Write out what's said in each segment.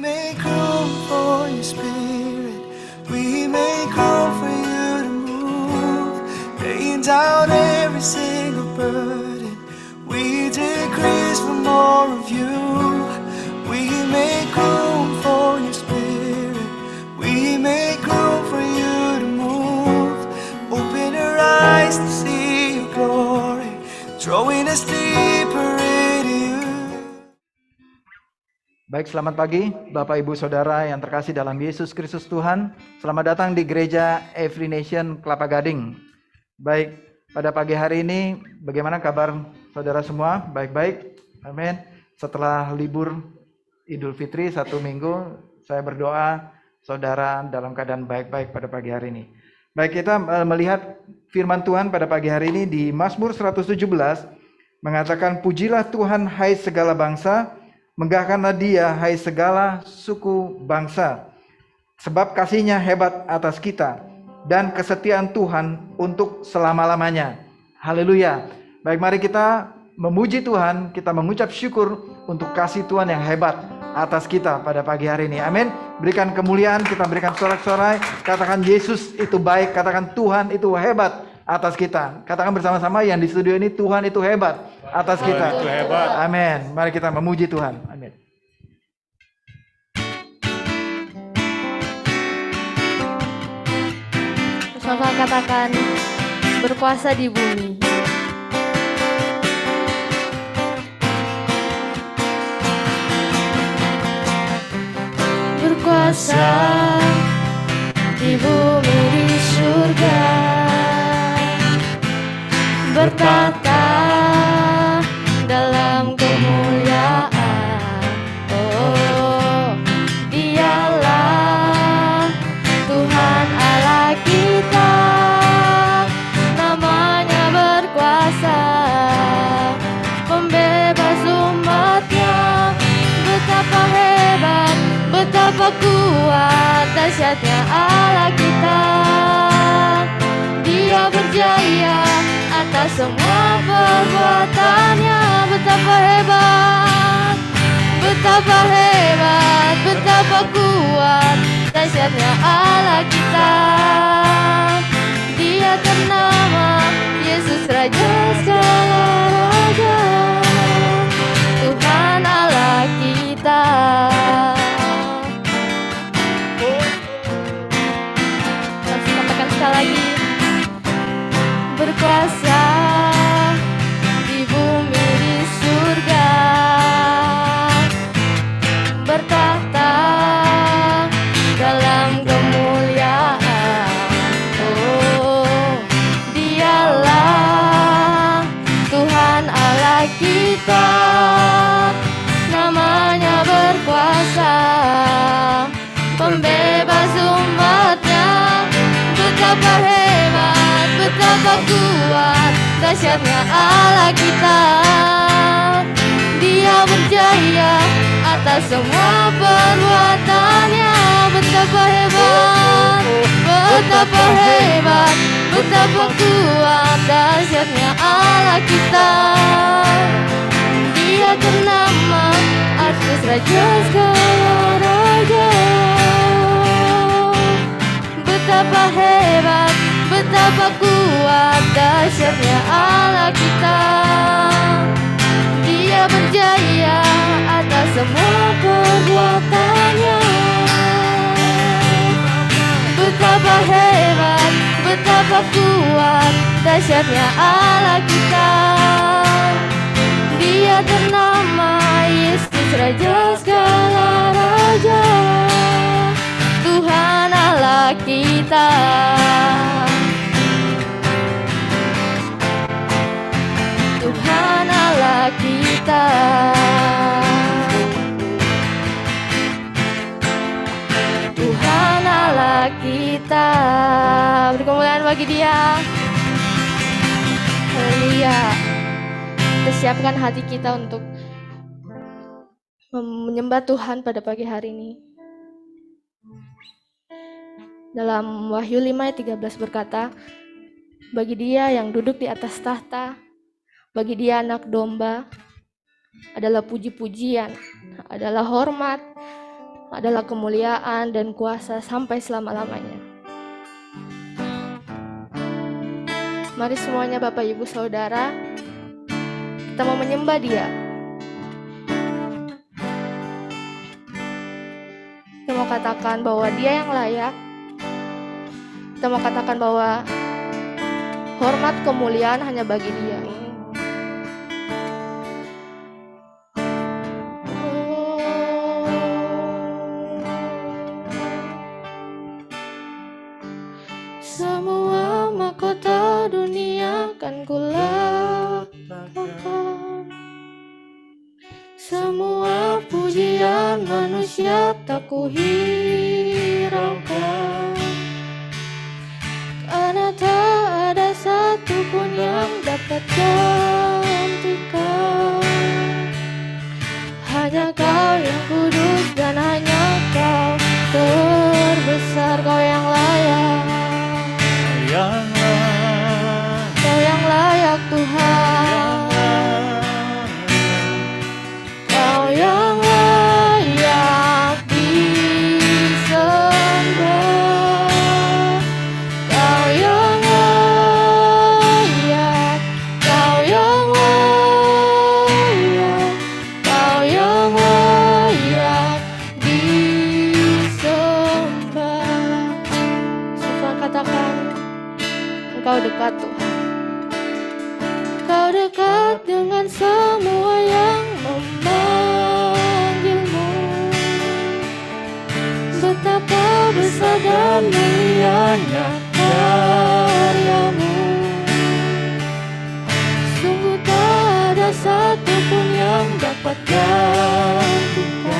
make room for your spirit. We make room for you to move. Laying down every single burden. We decrease for more of you. We make room for your spirit. We make room for you to move. Open our eyes to see your glory, drawing us deeper into you. Baik, selamat pagi Bapak Ibu Saudara yang terkasih dalam Yesus Kristus Tuhan. Selamat datang di Gereja Every Nation Kelapa Gading. Baik, pada pagi hari ini bagaimana kabar saudara semua? Baik-baik, amin. Setelah libur Idul Fitri 1 minggu, saya berdoa saudara dalam keadaan baik-baik pada pagi hari ini. Baik, kita melihat firman Tuhan pada pagi hari ini di Mazmur 117 mengatakan, pujilah Tuhan hai segala bangsa, megahkanlah Dia hai segala suku bangsa, sebab kasih-Nya hebat atas kita dan kesetiaan Tuhan untuk selama-lamanya. Haleluya. Baik, mari kita memuji Tuhan, kita mengucap syukur untuk kasih Tuhan yang hebat atas kita pada pagi hari ini. Amin. Berikan kemuliaan, kita berikan sorak-sorai, katakan Yesus itu baik, katakan Tuhan itu hebat atas kita. Katakan bersama-sama yang di studio ini, Tuhan itu hebat atas kita. Tuhan itu hebat. Amin. Mari kita memuji Tuhan. Amin. Bersama katakan berkuasa di bumi. Berkuasa di bumi di surga, bertata dalam kemuliaan. Oh, Dialah Tuhan Allah kita, namanya berkuasa, pembebas umatnya. Betapa hebat, betapa kuat, dahsyatnya Allah kita. Dia berjaya atas semua perbuatannya. Betapa hebat, betapa hebat, betapa kuat, dahsyatnya Allah kita. Dia ternama Yesus Raja segala raja, Tuhan Allah kita. Masih katakan sekali lagi, berkuasa di bumi di surga, bertata dalam kemuliaan. Oh, Dialah Tuhan Allah kita, namanya berkuasa, pembebas umatnya. Betapa hebat, betapa kuat, dahsyatnya Allah kita. Dia berjaya atas semua perbuatannya. Betapa hebat, betapa hebat, betapa kuat, dahsyatnya Allah kita. Dia ternama atas raja segala raja. Betapa hebat, betapa kuat, dahsyatnya Allah kita. Dia berjaya atas semua perbuatannya. Betapa hebat, betapa kuat, dahsyatnya Allah kita. Dia ternama Yesus Raja segala raja, Tuhan Allah kita. Tuhan Allah kita. Tuhan Allah kita. Beri kemuliaan bagi Dia. Haleluya. Kita siapkan hati kita untuk menyembah Tuhan pada pagi hari ini. Dalam Wahyu 5 ayat 13 berkata, bagi Dia yang duduk di atas tahta, bagi Dia anak domba, adalah puji-pujian, adalah hormat, adalah kemuliaan dan kuasa sampai selama-lamanya. Mari semuanya Bapak Ibu Saudara, kita mau menyembah Dia. Kita mau katakan bahwa Dia yang layak. Kita mau katakan bahwa hormat kemuliaan hanya bagi Dia. Semua mahkota dunia kan kulakukan, semua pujian manusia tak kuhiraukan, karena tak ada satupun yang dapat gantikan. Hanya Kau yang kudus dan hanya Kau terbesar, Kau yang layak. Kau yang layak Tuhan, Kau yang layak disembah, Kau yang layak, Kau yang layak, Kau yang layak disembah. Tuhan katakan, Engkau dekat Tuhan. Kau dekat dengan semua yang memanggilmu. Betapa besar dan mulianya karyamu. Sungguh tak ada satupun yang dapat gantikan.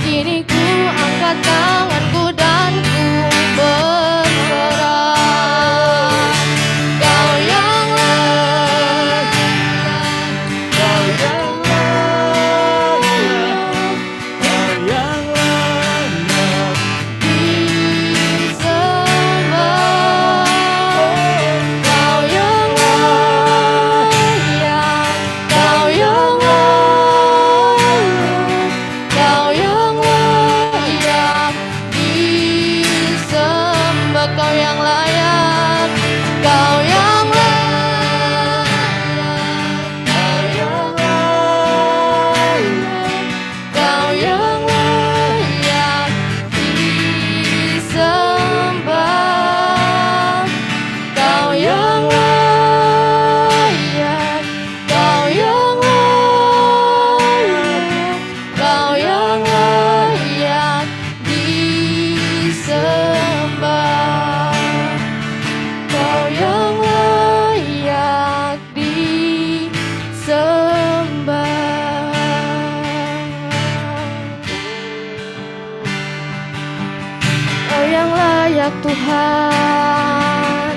Kini ku angkat tanganku dan ku berserah. Kau yang layak, Kau yang layak, Kau yang layak disembah. Kau yang layak, Kau yang layak, Kau yang layak disembah. Kau yang layak, Kau yang layak, Kau yang layak, Kau yang layak disembah. Kau yang layak, Kau yang layak, Kau yang layak disembah. Kau yang layak disembah. Kau yang layak Tuhan.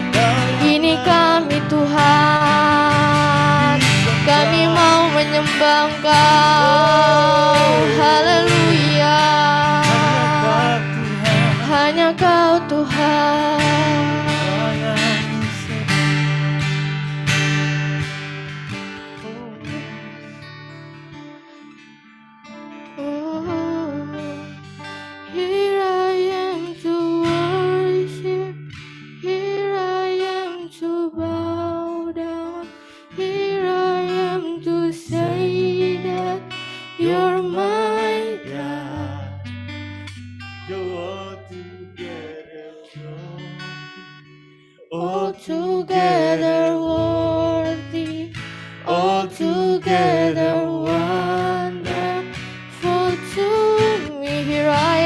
Ini kami Tuhan, kami mau menyembah Engkau. Haleluya. Hanya Kau Tuhan. Here I am to worship, here I am to bow down, here I am to say that You're my God. Altogether worthy, altogether wonderful to me. Here I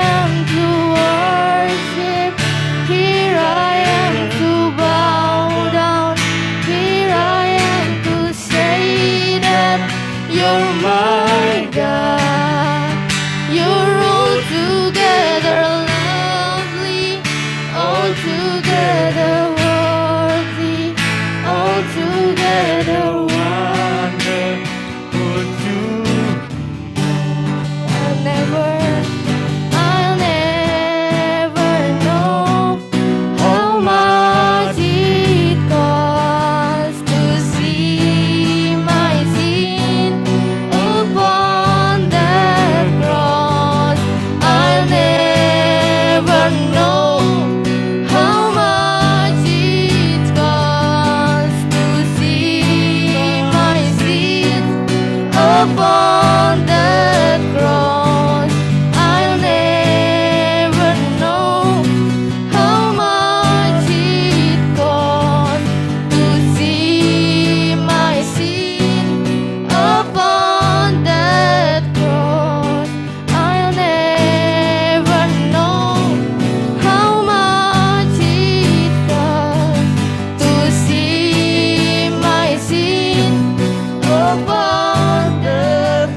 am to worship, here I am to bow down, here I am to say that You're my God. You're altogether lovely, altogether worthy, altogether wonderful to me. I'll never know how much it costs to see my sin upon that cross. I'll never know how much it cost to see my sin upon that cross. I'll never know how much it cost to see my sin upon that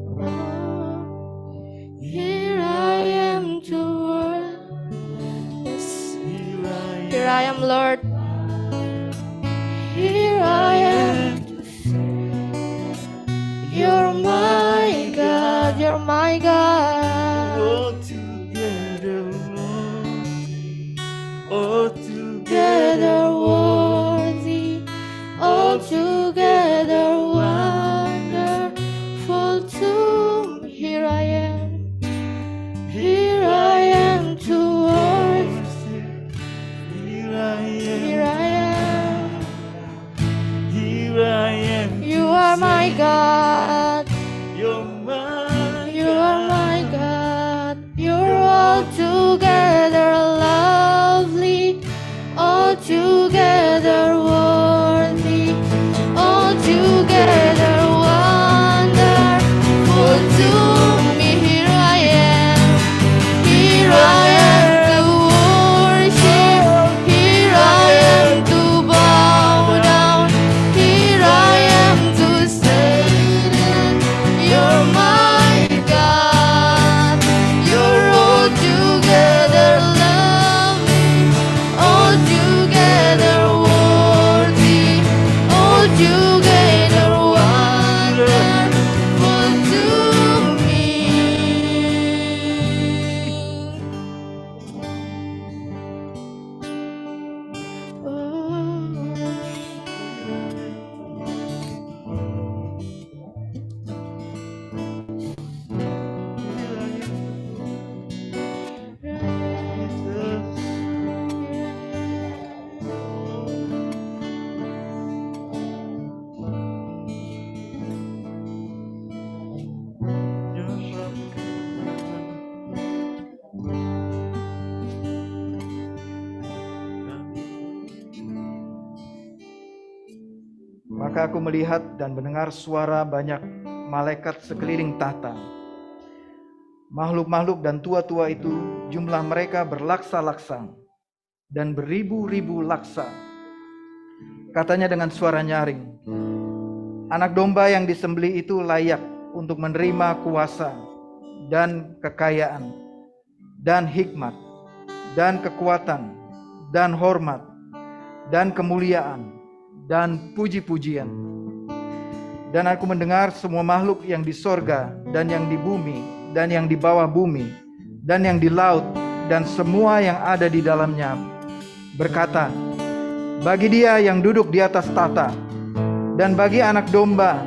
cross. Here I am to work. Yes. Here I am, Lord. Here I am to say, You're my God, You're my God. Altogether worthy, Altogether worthy, altogether wonderful to me. Here I am to worship. Here I Here I am. am. You are my God. You're my You are my God. You're altogether lovely, altogether worthy, altogether wonderful to me. Here I am. Here I am to worship. Here I am to bow down. Here I am to say that You're my God. You're altogether lovely, altogether worthy, altogether wonderful to me. Maka aku melihat dan mendengar suara banyak malaikat sekeliling tahta. Makhluk-makhluk dan tua-tua itu jumlah mereka berlaksa-laksa dan beribu-ribu laksa. Katanya dengan suara nyaring, Anak domba yang disembelih itu layak untuk menerima kuasa dan kekayaan dan hikmat dan kekuatan dan hormat dan kemuliaan dan puji-pujian. Dan aku mendengar semua makhluk yang di sorga dan yang di bumi dan yang di bawah bumi dan yang di laut dan semua yang ada di dalamnya berkata, bagi Dia yang duduk di atas tahta dan bagi Anak Domba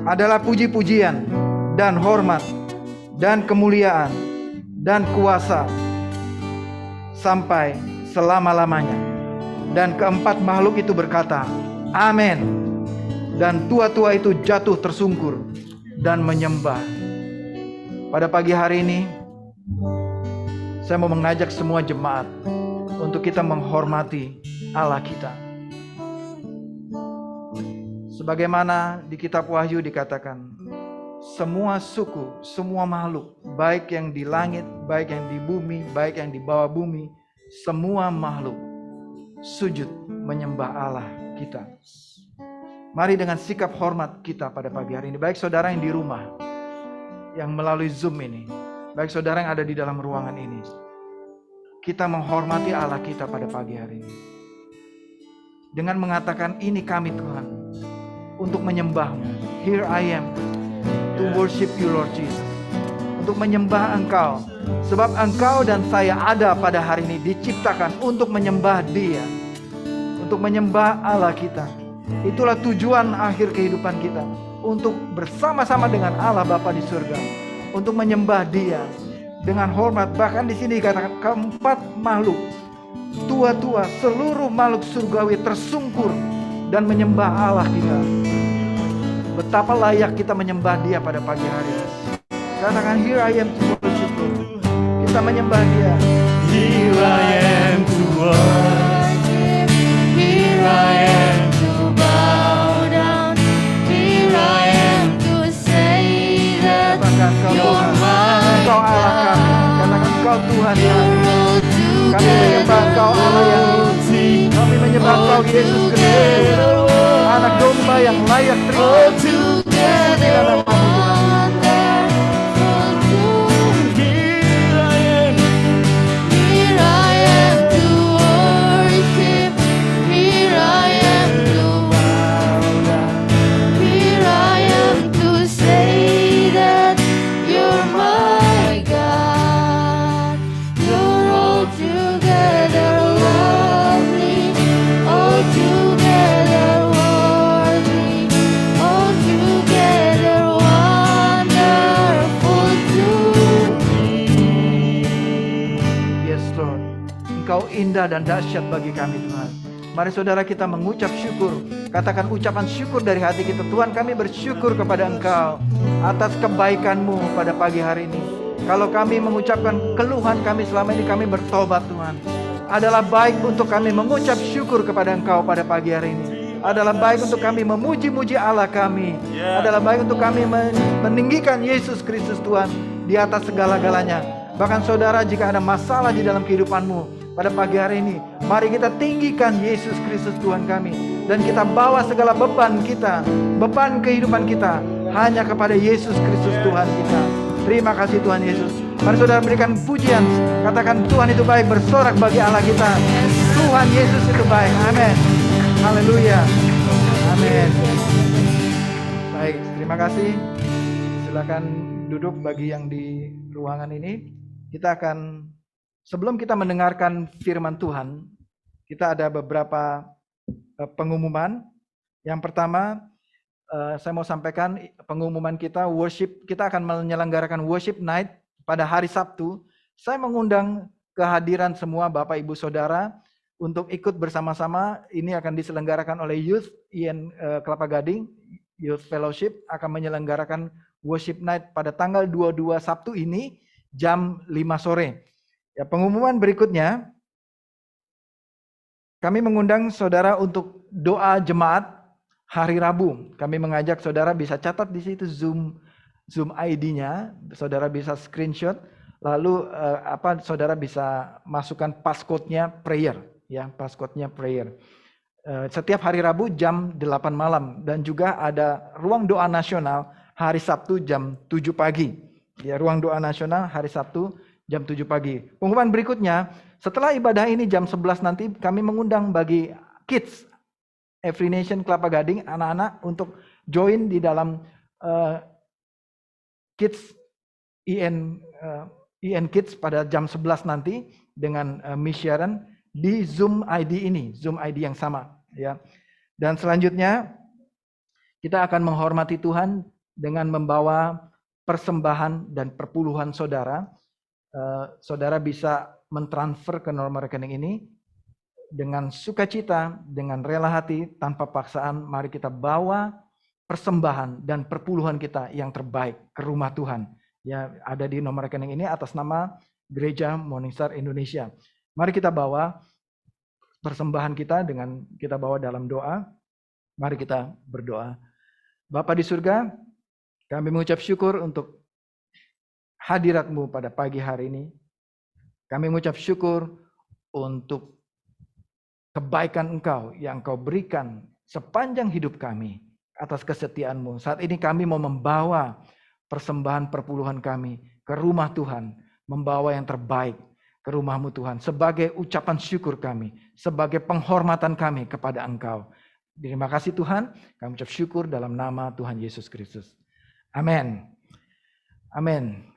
adalah puji-pujian dan hormat dan kemuliaan dan kuasa sampai selama-lamanya. Dan keempat makhluk itu berkata, Amin. Dan tua-tua itu jatuh tersungkur dan menyembah. Pada pagi hari ini, saya mau mengajak semua jemaat untuk kita menghormati Allah kita. Sebagaimana di kitab Wahyu dikatakan, semua suku, semua makhluk, baik yang di langit, baik yang di bumi, baik yang di bawah bumi, semua makhluk sujud menyembah Allah kita. Mari dengan sikap hormat kita pada pagi hari ini, baik saudara yang di rumah, yang melalui Zoom ini, baik saudara yang ada di dalam ruangan ini, kita menghormati Allah kita pada pagi hari ini. Dengan mengatakan, ini kami Tuhan, untuk menyembah-Mu. Here I am to worship you Lord Jesus. Untuk menyembah Engkau. Sebab Engkau dan saya ada pada hari ini diciptakan untuk menyembah Dia. Untuk menyembah Allah kita. Itulah tujuan akhir kehidupan kita. Untuk bersama-sama dengan Allah Bapa di surga. Untuk menyembah Dia dengan hormat. Bahkan di sini dikatakan keempat makhluk, tua-tua, seluruh makhluk surgawi tersungkur dan menyembah Allah kita. betapa layak kita menyembah Dia pada pagi hari ini. Katakan, here I am to worship you. Kita menyembah Dia. Here I am to worship, here I am to bow down, here I am to say that Katakan, Kau you're Tuhan, my Engkau Allah kami. Katakan, Kau Tuhan kami. God. Kami menyembah Engkau Allah yang kami menyembah Engkau Yesus Kristus, Anak domba yang layak terima. Together, here I am to worship, here I am to bow down, here I am to say that you're my God. You're altogether lovely, altogether worthy, altogether wonderful to me. Yes Lord, Engkau indah dan dahsyat bagi kami Tuhan. Mari saudara kita mengucap syukur. Katakan ucapan syukur dari hati kita. Tuhan, kami bersyukur kepada Engkau atas kebaikan-Mu pada pagi hari ini. Kalau kami mengucapkan keluhan kami selama ini, kami bertobat Tuhan. Adalah baik untuk kami mengucap syukur kepada Engkau pada pagi hari ini. Adalah baik untuk kami memuji-muji Allah kami. Adalah baik untuk kami meninggikan Yesus Kristus Tuhan di atas segala-galanya. Bahkan saudara, jika ada masalah di dalam kehidupanmu pada pagi hari ini, mari kita tinggikan Yesus Kristus Tuhan kami. Dan kita bawa segala beban kita, beban kehidupan kita hanya kepada Yesus Kristus Tuhan kita. Terima kasih Tuhan Yesus. Mari saudara berikan pujian. Katakan, Tuhan itu baik, bersorak bagi Allah kita. Tuhan Yesus itu baik. Amin. Haleluya. Amin. Baik, terima kasih. Silakan duduk bagi yang di ruangan ini. Kita akan, sebelum kita mendengarkan firman Tuhan, kita ada beberapa pengumuman. Yang pertama, saya mau sampaikan pengumuman kita, worship. Kita akan menyelenggarakan worship night pada hari Sabtu. Saya mengundang kehadiran semua Bapak Ibu Saudara untuk ikut bersama-sama. Ini akan diselenggarakan oleh Youth IN Kelapa Gading, Youth Fellowship akan menyelenggarakan worship night pada tanggal 22 Sabtu ini jam 5 sore. Ya, pengumuman berikutnya, kami mengundang saudara untuk doa jemaat hari Rabu. Kami mengajak saudara bisa catat di situ Zoom ID-nya, saudara bisa screenshot, lalu saudara bisa masukkan passcode-nya prayer, ya, passcode-nya prayer. Setiap hari Rabu jam 8 malam dan juga ada ruang doa nasional hari Sabtu jam 7 pagi. Ya, ruang doa nasional hari Sabtu jam 7 pagi. Pengumuman berikutnya, setelah ibadah ini jam 11 nanti kami mengundang bagi kids Every Nation Kelapa Gading, anak-anak untuk join di dalam Kids IN Kids pada jam 11 nanti dengan Miss Sharon di Zoom ID ini, Zoom ID yang sama, ya. Dan selanjutnya kita akan menghormati Tuhan dengan membawa persembahan dan perpuluhan saudara. Saudara bisa mentransfer ke nomor rekening ini dengan sukacita, dengan rela hati, tanpa paksaan. Mari kita bawa persembahan dan perpuluhan kita yang terbaik ke rumah Tuhan. Ya, ada di nomor rekening ini atas nama Gereja Morningstar Indonesia. Mari kita bawa persembahan kita dengan kita bawa dalam doa. Mari kita berdoa. Bapa di surga, kami mengucap syukur untuk hadirat-Mu pada pagi hari ini. Kami mengucap syukur untuk kebaikan Engkau yang Engkau berikan sepanjang hidup kami atas kesetiaan-Mu. Saat ini kami mau membawa persembahan perpuluhan kami ke rumah Tuhan, membawa yang terbaik ke rumah-Mu Tuhan, sebagai ucapan syukur kami, sebagai penghormatan kami kepada Engkau. Terima kasih Tuhan, kami ucap syukur dalam nama Tuhan Yesus Kristus. Amin. Amin.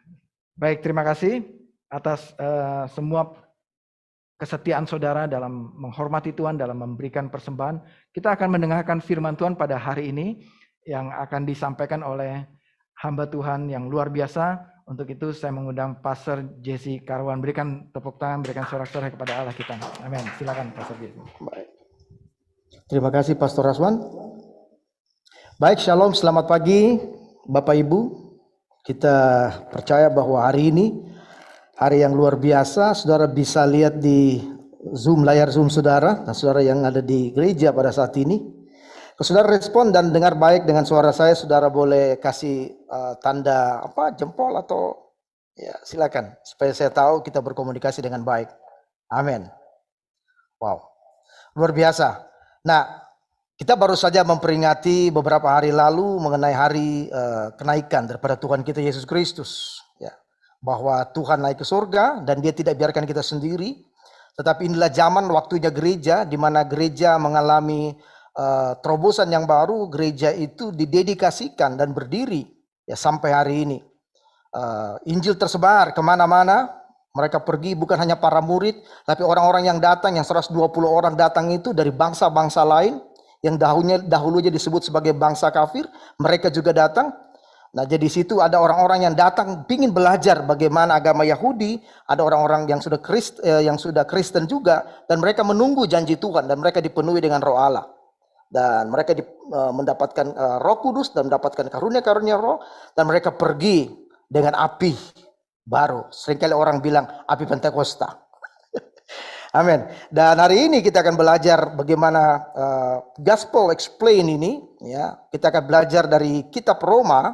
Baik, terima kasih atas semua kesetiaan saudara dalam menghormati Tuhan, dalam memberikan persembahan. Kita akan mendengarkan firman Tuhan pada hari ini yang akan disampaikan oleh hamba Tuhan yang luar biasa. Untuk itu saya mengundang Pastor Jesse Karwan. Berikan tepuk tangan, berikan sorak-sorai kepada Allah kita. Amin. Silakan Pastor Jesse. Baik. Terima kasih Pastor Raswan. Baik, shalom, selamat pagi Bapak Ibu. Kita percaya bahwa hari ini hari yang luar biasa. Saudara bisa lihat di layar Zoom saudara, dan saudara yang ada di gereja pada saat ini. Kalau saudara respon dan dengar baik dengan suara saya, saudara boleh kasih tanda jempol atau ya silakan supaya saya tahu kita berkomunikasi dengan baik. Amin. Wow, luar biasa. Nah, kita baru saja memperingati beberapa hari lalu mengenai hari kenaikan daripada Tuhan kita Yesus Kristus. Ya, bahwa Tuhan naik ke surga dan Dia tidak biarkan kita sendiri. Tetapi inilah zaman waktunya gereja, di mana gereja mengalami terobosan yang baru. Gereja itu didedikasikan dan berdiri ya sampai hari ini. Injil tersebar kemana-mana. Mereka pergi bukan hanya para murid, tapi orang-orang yang datang, yang 120 orang datang itu dari bangsa-bangsa lain. Yang dahulunya disebut sebagai bangsa kafir, mereka juga datang. Nah, jadi situ ada orang-orang yang datang ingin belajar bagaimana agama Yahudi, ada orang-orang yang sudah Kristen juga, dan mereka menunggu janji Tuhan dan mereka dipenuhi dengan Roh Allah. Dan mereka mendapatkan Roh Kudus dan mendapatkan karunia-karunia Roh, dan mereka pergi dengan api baru. Seringkali orang bilang api Pentakosta. Amin. Dan hari ini kita akan belajar bagaimana Gospel Explain ini. Ya, kita akan belajar dari Kitab Roma,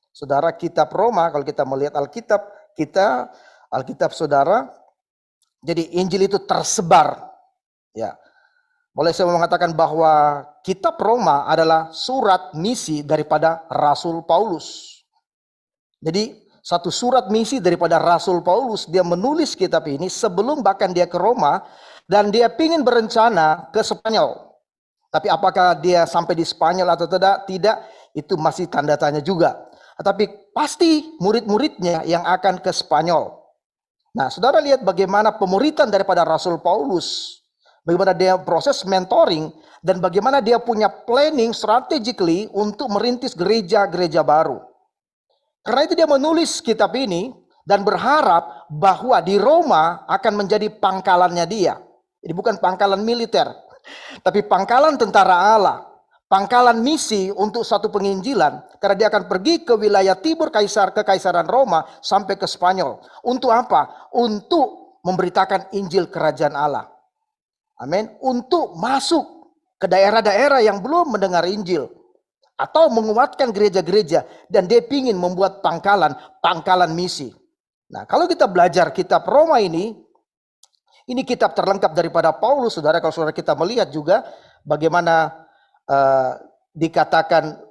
saudara. Kitab Roma, kalau kita melihat Alkitab kita, Alkitab saudara. Jadi Injil itu tersebar. Ya, boleh saya mengatakan bahwa Kitab Roma adalah surat misi daripada Rasul Paulus. Jadi satu surat misi daripada Rasul Paulus. Dia menulis kitab ini sebelum bahkan dia ke Roma. Dan dia ingin berencana ke Spanyol. Tapi apakah dia sampai di Spanyol atau tidak, itu masih tanda tanya juga. Tapi pasti murid-muridnya yang akan ke Spanyol. Nah, saudara lihat bagaimana pemuritan daripada Rasul Paulus. Bagaimana dia proses mentoring. Dan bagaimana dia punya planning strategically untuk merintis gereja-gereja baru. Karena itu dia menulis kitab ini dan berharap bahwa di Roma akan menjadi pangkalannya dia. Jadi bukan pangkalan militer, tapi pangkalan tentara Allah. Pangkalan misi untuk satu penginjilan. Karena dia akan pergi ke wilayah timur kekaisaran Roma sampai ke Spanyol. Untuk apa? Untuk memberitakan Injil kerajaan Allah. Amin. Untuk masuk ke daerah-daerah yang belum mendengar Injil. Atau menguatkan gereja-gereja. Dan dia ingin membuat pangkalan misi. Nah, kalau kita belajar kitab Roma ini kitab terlengkap daripada Paulus, saudara. Kalau saudara kita melihat juga bagaimana dikatakan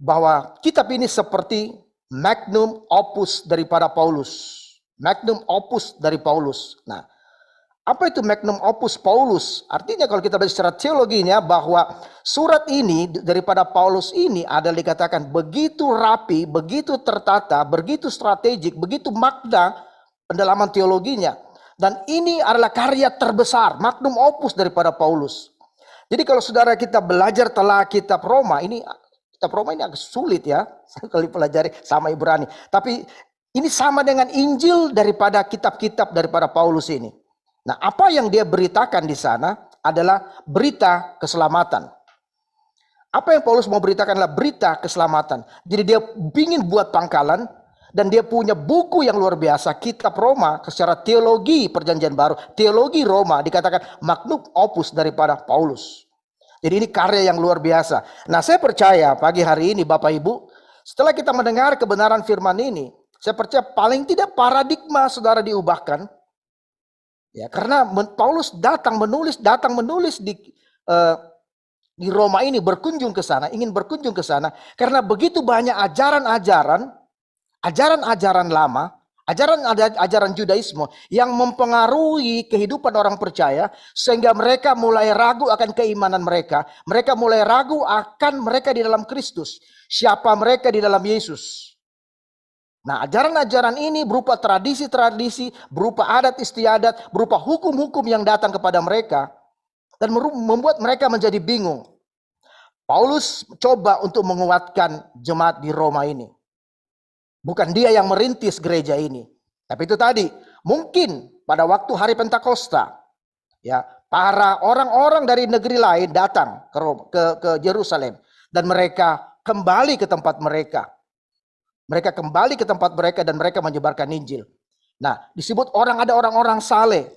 bahwa kitab ini seperti magnum opus daripada Paulus. Magnum opus dari Paulus. Nah, apa itu magnum opus Paulus? Artinya kalau kita belajar secara teologinya bahwa surat ini daripada Paulus ini adalah dikatakan begitu rapi, begitu tertata, begitu strategik, begitu makna pendalaman teologinya. Dan ini adalah karya terbesar, magnum opus daripada Paulus. Jadi kalau saudara kita belajar telah kitab Roma, kitab Roma ini agak sulit ya, kalau dipelajari sama Ibrani. Tapi ini sama dengan Injil daripada kitab-kitab daripada Paulus ini. Nah, apa yang dia beritakan di sana adalah berita keselamatan. Apa yang Paulus mau beritakan adalah berita keselamatan. Jadi dia ingin buat pangkalan dan dia punya buku yang luar biasa, kitab Roma secara teologi perjanjian baru. Teologi Roma dikatakan magnum opus daripada Paulus. Jadi ini karya yang luar biasa. Nah, saya percaya pagi hari ini Bapak Ibu, setelah kita mendengar kebenaran firman ini, saya percaya paling tidak paradigma saudara diubahkan. Ya, karena Paulus datang menulis di Roma ini, berkunjung ke sana, ingin berkunjung ke sana karena begitu banyak ajaran-ajaran lama, ajaran Judaisme yang mempengaruhi kehidupan orang percaya sehingga mereka mulai ragu akan keimanan mereka mulai ragu akan mereka di dalam Kristus, siapa mereka di dalam Yesus. Nah, ajaran-ajaran ini berupa tradisi-tradisi, berupa adat istiadat, berupa hukum-hukum yang datang kepada mereka dan membuat mereka menjadi bingung. Paulus coba untuk menguatkan jemaat di Roma ini. Bukan dia yang merintis gereja ini. Tapi itu tadi, mungkin pada waktu hari Pentakosta, ya, para orang-orang dari negeri lain datang ke Yerusalem. dan mereka kembali ke tempat mereka. Mereka kembali ke tempat mereka dan mereka menyebarkan Injil. Nah, disebut ada orang-orang saleh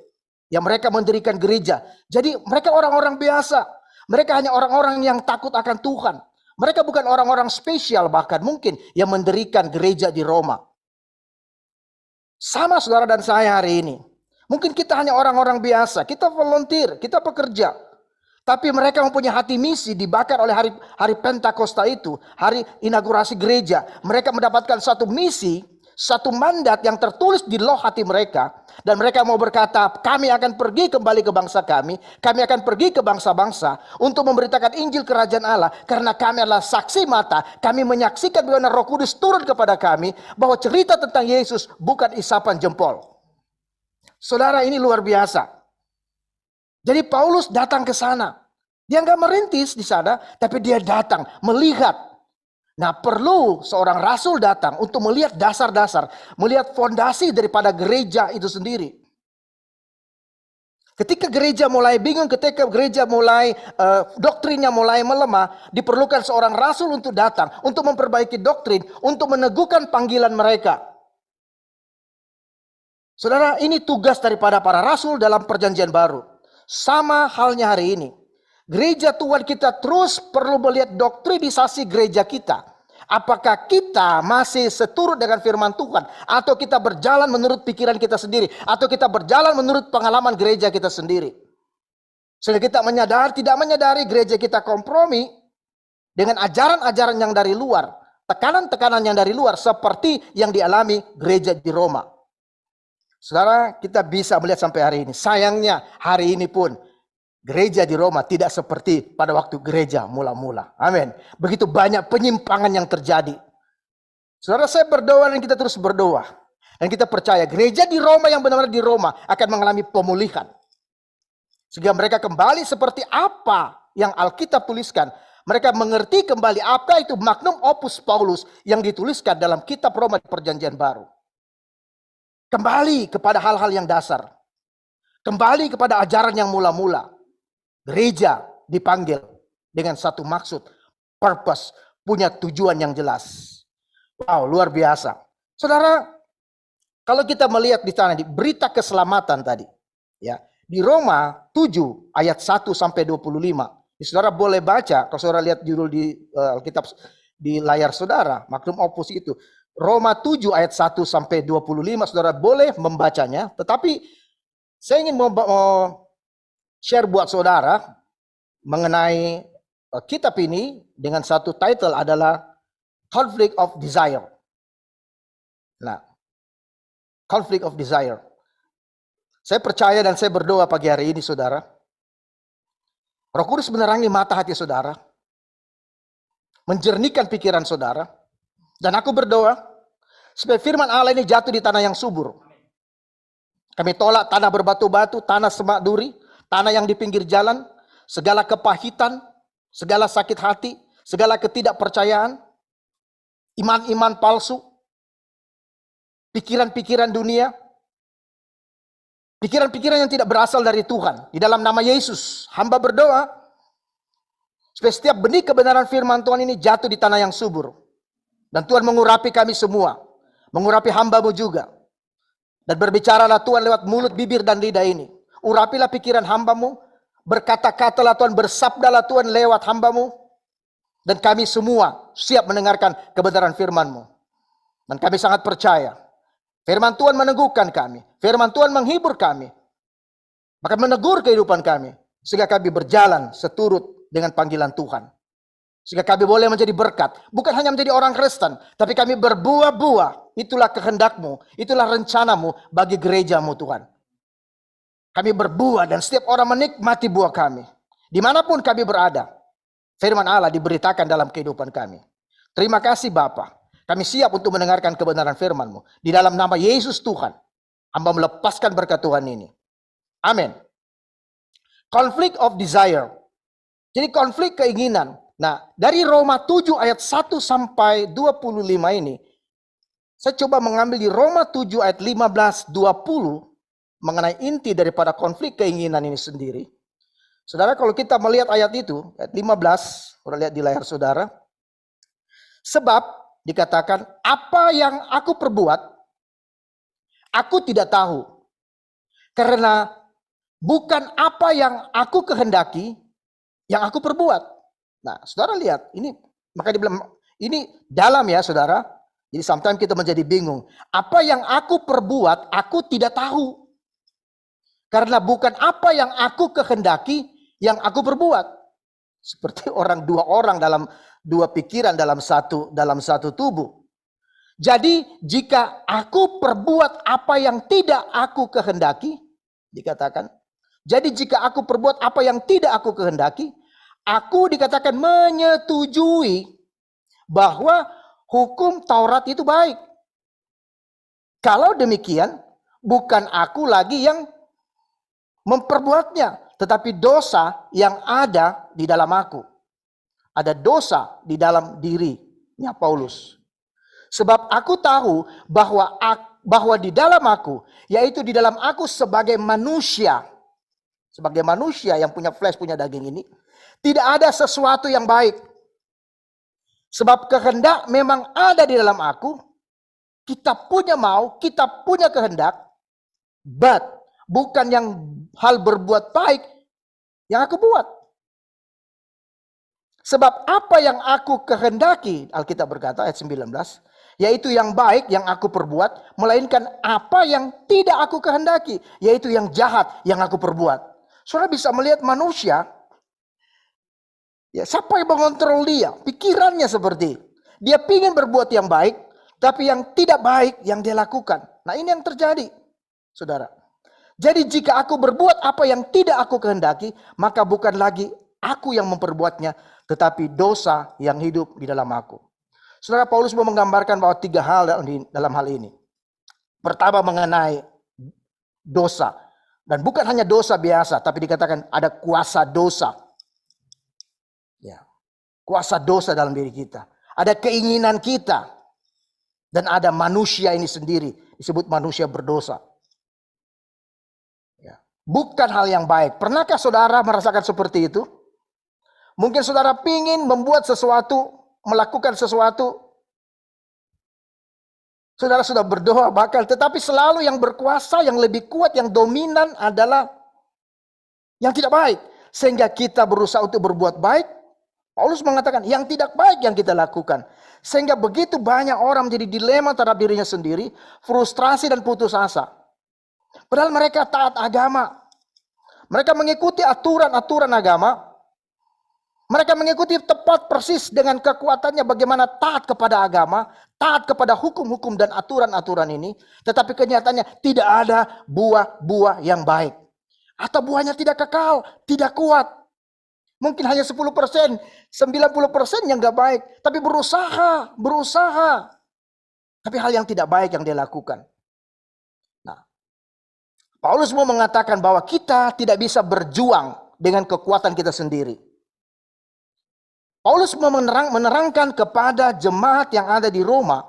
yang mereka mendirikan gereja. Jadi mereka orang-orang biasa. Mereka hanya orang-orang yang takut akan Tuhan. Mereka bukan orang-orang spesial bahkan mungkin yang mendirikan gereja di Roma. Sama saudara dan saya hari ini. Mungkin kita hanya orang-orang biasa. Kita volunteer, kita pekerja. Tapi mereka mempunyai hati misi dibakar oleh hari Pentakosta itu, hari inaugurasi gereja. Mereka mendapatkan satu misi, satu mandat yang tertulis di loh hati mereka. Dan mereka mau berkata, kami akan pergi kembali ke bangsa kami akan pergi ke bangsa-bangsa untuk memberitakan Injil Kerajaan Allah. Karena kami adalah saksi mata, kami menyaksikan bagaimana Roh Kudus turun kepada kami, bahwa cerita tentang Yesus bukan isapan jempol. Saudara, ini luar biasa. Jadi Paulus datang ke sana. Dia nggak merintis di sana, tapi dia datang melihat. Nah, perlu seorang rasul datang untuk melihat dasar-dasar, melihat fondasi daripada gereja itu sendiri. Ketika gereja mulai bingung, ketika gereja mulai doktrinnya mulai melemah, diperlukan seorang rasul untuk datang, untuk memperbaiki doktrin, untuk meneguhkan panggilan mereka. Saudara, ini tugas daripada para rasul dalam perjanjian baru. Sama halnya hari ini. Gereja Tuhan kita terus perlu melihat doktrinisasi gereja kita. Apakah kita masih seturut dengan firman Tuhan, atau kita berjalan menurut pikiran kita sendiri, atau kita berjalan menurut pengalaman gereja kita sendiri. Sehingga kita tidak menyadari gereja kita kompromi dengan ajaran-ajaran yang dari luar, tekanan-tekanan yang dari luar, seperti yang dialami gereja di Roma. Saudara, kita bisa melihat sampai hari ini. Sayangnya hari ini pun gereja di Roma tidak seperti pada waktu gereja mula-mula. Amin. Begitu banyak penyimpangan yang terjadi. Saudara, saya berdoa dan kita terus berdoa. Dan kita percaya gereja di Roma yang benar-benar di Roma akan mengalami pemulihan. Sehingga mereka kembali seperti apa yang Alkitab tuliskan. Mereka mengerti kembali apa itu magnum opus Paulus yang dituliskan dalam kitab Roma di Perjanjian Baru. Kembali kepada hal-hal yang dasar. Kembali kepada ajaran yang mula-mula. Gereja dipanggil dengan satu maksud, purpose, punya tujuan yang jelas. Wow, luar biasa. Saudara, kalau kita melihat di sana di berita keselamatan tadi, ya, di Roma 7 ayat 1 sampai 25. Saudara boleh baca, kalau saudara lihat judul di Alkitab di layar saudara, maklum opus itu. Roma 7 ayat 1 sampai 25, saudara boleh membacanya, tetapi saya ingin share buat saudara mengenai kitab ini dengan satu title adalah Conflict of Desire. Nah, Conflict of Desire. Saya percaya dan saya berdoa pagi hari ini saudara. Roh Kudus menerangi mata hati saudara. Menjernihkan pikiran saudara. Dan aku berdoa supaya firman Allah ini jatuh di tanah yang subur. Kami tolak tanah berbatu-batu, tanah semak duri, tanah yang di pinggir jalan, segala kepahitan, segala sakit hati, segala ketidakpercayaan, iman-iman palsu, pikiran-pikiran dunia, pikiran-pikiran yang tidak berasal dari Tuhan. Di dalam nama Yesus, hamba berdoa, supaya setiap benih kebenaran firman Tuhan ini jatuh di tanah yang subur. Dan Tuhan mengurapi kami semua, mengurapi hamba-Mu juga. Dan berbicaralah Tuhan lewat mulut, bibir, dan lidah ini. Urapilah pikiran hamba-Mu, berkata-katalah Tuhan, bersabdalah Tuhan lewat hamba-Mu, dan kami semua siap mendengarkan kebenaran firman-Mu. Dan kami sangat percaya, firman Tuhan meneguhkan kami, firman Tuhan menghibur kami, bahkan menegur kehidupan kami, sehingga kami berjalan seturut dengan panggilan Tuhan. Sehingga kami boleh menjadi berkat, bukan hanya menjadi orang Kristen, tapi kami berbuah-buah. Itulah kehendak-Mu, itulah rencana-Mu bagi gereja-Mu Tuhan. Kami berbuah dan setiap orang menikmati buah kami. Dimanapun kami berada, firman Allah diberitakan dalam kehidupan kami. Terima kasih Bapa. Kami siap untuk mendengarkan kebenaran firman-Mu. Di dalam nama Yesus Tuhan, hamba melepaskan berkat Tuhan ini. Amin. Conflict of desire. Jadi konflik keinginan. Nah, dari Roma 7 ayat 1 sampai 25 ini, saya coba mengambil di Roma 7 ayat 15-20, mengenai inti daripada konflik keinginan ini sendiri. Saudara, kalau kita melihat ayat itu, ayat 15, sudah lihat di layar saudara. Sebab dikatakan, apa yang aku perbuat, aku tidak tahu. Karena bukan apa yang aku kehendaki, yang aku perbuat. Nah, saudara lihat, ini maka dibilang, ini dalam ya saudara. Jadi sometimes kita menjadi bingung. Apa yang aku perbuat, aku tidak tahu. Karena bukan apa yang aku kehendaki, yang aku perbuat. Seperti dua orang dalam dua pikiran dalam satu tubuh. Jadi jika aku perbuat apa yang tidak aku kehendaki, dikatakan. Jadi jika aku perbuat apa yang tidak aku kehendaki, aku dikatakan menyetujui bahwa hukum Taurat itu baik. Kalau demikian, bukan aku lagi yang memperbuatnya, tetapi dosa yang ada di dalam aku. Ada dosa di dalam dirinya Paulus. Sebab aku tahu bahwa di dalam aku, yaitu di dalam aku sebagai manusia yang punya flesh, punya daging ini, tidak ada sesuatu yang baik. Sebab kehendak memang ada di dalam aku, kita punya mau, kita punya kehendak, but bukan yang hal berbuat baik yang aku buat. Sebab apa yang aku kehendaki, Alkitab berkata ayat 19, yaitu yang baik yang aku perbuat, melainkan apa yang tidak aku kehendaki, yaitu yang jahat yang aku perbuat. Saudara bisa melihat manusia, ya, siapa yang mengontrol dia? Pikirannya seperti dia ingin berbuat yang baik, tapi yang tidak baik yang dia lakukan. Nah, ini yang terjadi, saudara. Jadi jika aku berbuat apa yang tidak aku kehendaki, maka bukan lagi aku yang memperbuatnya, tetapi dosa yang hidup di dalam aku. Saudara, Paulus mau menggambarkan bahwa 3 hal dalam hal ini. Pertama, mengenai dosa. Dan bukan hanya dosa biasa, tapi dikatakan ada kuasa dosa. Ya, kuasa dosa dalam diri kita. Ada keinginan kita. Dan ada manusia ini sendiri, disebut manusia berdosa. Ya, bukan hal yang baik. Pernahkah saudara merasakan seperti itu? Mungkin saudara ingin membuat sesuatu, melakukan sesuatu. Saudara sudah berdoa bakal, tetapi selalu yang berkuasa, yang lebih kuat, yang dominan adalah yang tidak baik. Sehingga kita berusaha untuk berbuat baik. Paulus mengatakan yang tidak baik yang kita lakukan. Sehingga begitu banyak orang menjadi dilema terhadap dirinya sendiri, frustrasi dan putus asa. Padahal mereka taat agama. Mereka mengikuti aturan-aturan agama. Mereka mengikuti tepat persis dengan kekuatannya bagaimana taat kepada agama, taat kepada hukum-hukum dan aturan-aturan ini. Tetapi kenyataannya tidak ada buah-buah yang baik. Atau buahnya tidak kekal, tidak kuat. Mungkin hanya 10%, 90% yang gak baik. Tapi berusaha. Tapi hal yang tidak baik yang dia lakukan. Nah, Paulus mau mengatakan bahwa kita tidak bisa berjuang dengan kekuatan kita sendiri. Paulus menerangkan kepada jemaat yang ada di Roma,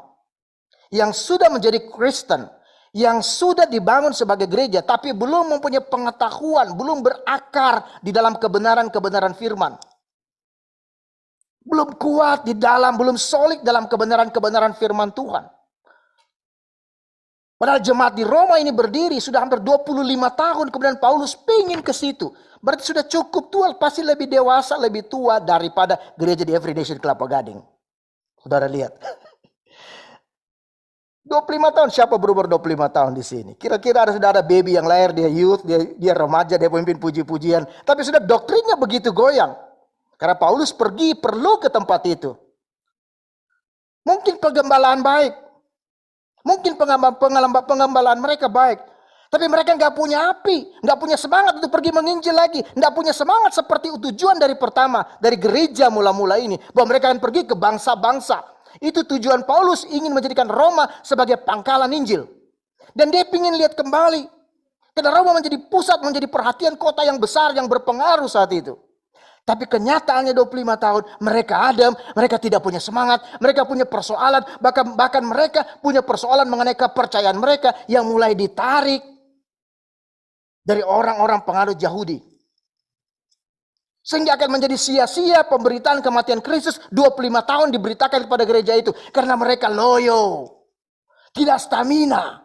yang sudah menjadi Kristen, yang sudah dibangun sebagai gereja, tapi belum mempunyai pengetahuan, belum berakar di dalam kebenaran-kebenaran firman. Belum kuat di dalam, belum solid dalam kebenaran-kebenaran firman Tuhan. Padahal jemaat di Roma ini berdiri sudah hampir 25 tahun, kemudian Paulus pingin ke situ. Berarti sudah cukup tua, pasti lebih dewasa, lebih tua daripada gereja di Every Nation Kelapa Gading. Saudara lihat. 25 tahun, siapa berumur 25 tahun di sini? Kira-kira sudah ada baby yang lahir, dia youth, dia remaja, dia pemimpin puji-pujian. Tapi sudah doktrinnya begitu goyang. Karena Paulus perlu ke tempat itu. Mungkin penggembalaan baik. Mungkin pengembalaan mereka baik. Tapi mereka nggak punya api. Nggak punya semangat untuk pergi menginjil lagi. Nggak punya semangat seperti tujuan dari pertama. Dari gereja mula-mula ini. Bahwa mereka akan pergi ke bangsa-bangsa. Itu tujuan Paulus, ingin menjadikan Roma sebagai pangkalan Injil. Dan dia ingin lihat kembali. Karena Roma menjadi pusat, menjadi perhatian kota yang besar, yang berpengaruh saat itu. Tapi kenyataannya 25 tahun, mereka adem, mereka tidak punya semangat, mereka punya persoalan, bahkan mereka punya persoalan mengenai kepercayaan mereka yang mulai ditarik dari orang-orang pengaruh Yahudi. Sehingga akan menjadi sia-sia pemberitaan kematian Kristus 25 tahun diberitakan kepada gereja itu. Karena mereka loyo. Tidak stamina.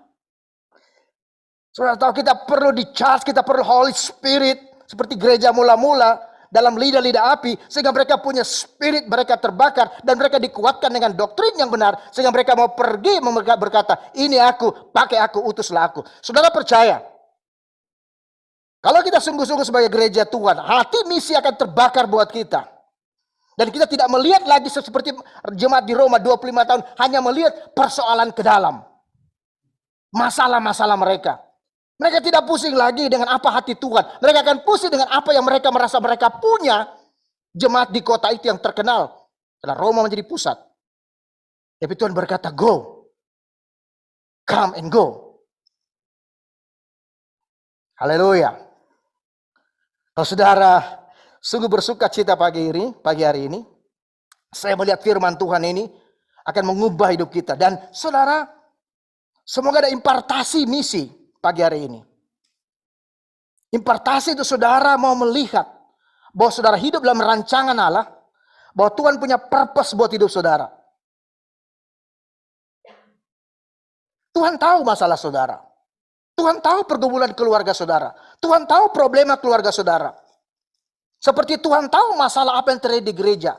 Saudara tahu kita perlu di-charge, kita perlu Holy Spirit. Seperti gereja mula-mula dalam lidah-lidah api. Sehingga mereka punya spirit, mereka terbakar. Dan mereka dikuatkan dengan doktrin yang benar. Sehingga mereka mau pergi berkata, ini aku, pakai aku, utuslah aku. Saudara percaya. Kalau kita sungguh-sungguh sebagai gereja Tuhan, hati misi akan terbakar buat kita. Dan kita tidak melihat lagi seperti jemaat di Roma 25 tahun, hanya melihat persoalan ke dalam. Masalah-masalah mereka. Mereka tidak pusing lagi dengan apa hati Tuhan. Mereka akan pusing dengan apa yang mereka merasa mereka punya. Jemaat di kota itu yang terkenal. Karena Roma menjadi pusat. Tapi Tuhan berkata, go. Come and go. Haleluya. Kalau saudara sungguh bersuka cita pagi hari ini, saya melihat firman Tuhan ini akan mengubah hidup kita. Dan saudara, semoga ada impartasi misi pagi hari ini. Impartasi itu saudara mau melihat bahwa saudara hidup dalam rancangan Allah, bahwa Tuhan punya purpose buat hidup saudara. Tuhan tahu masalah saudara. Tuhan tahu pergumulan keluarga saudara. Tuhan tahu problema keluarga saudara. Seperti Tuhan tahu masalah apa yang terjadi di gereja.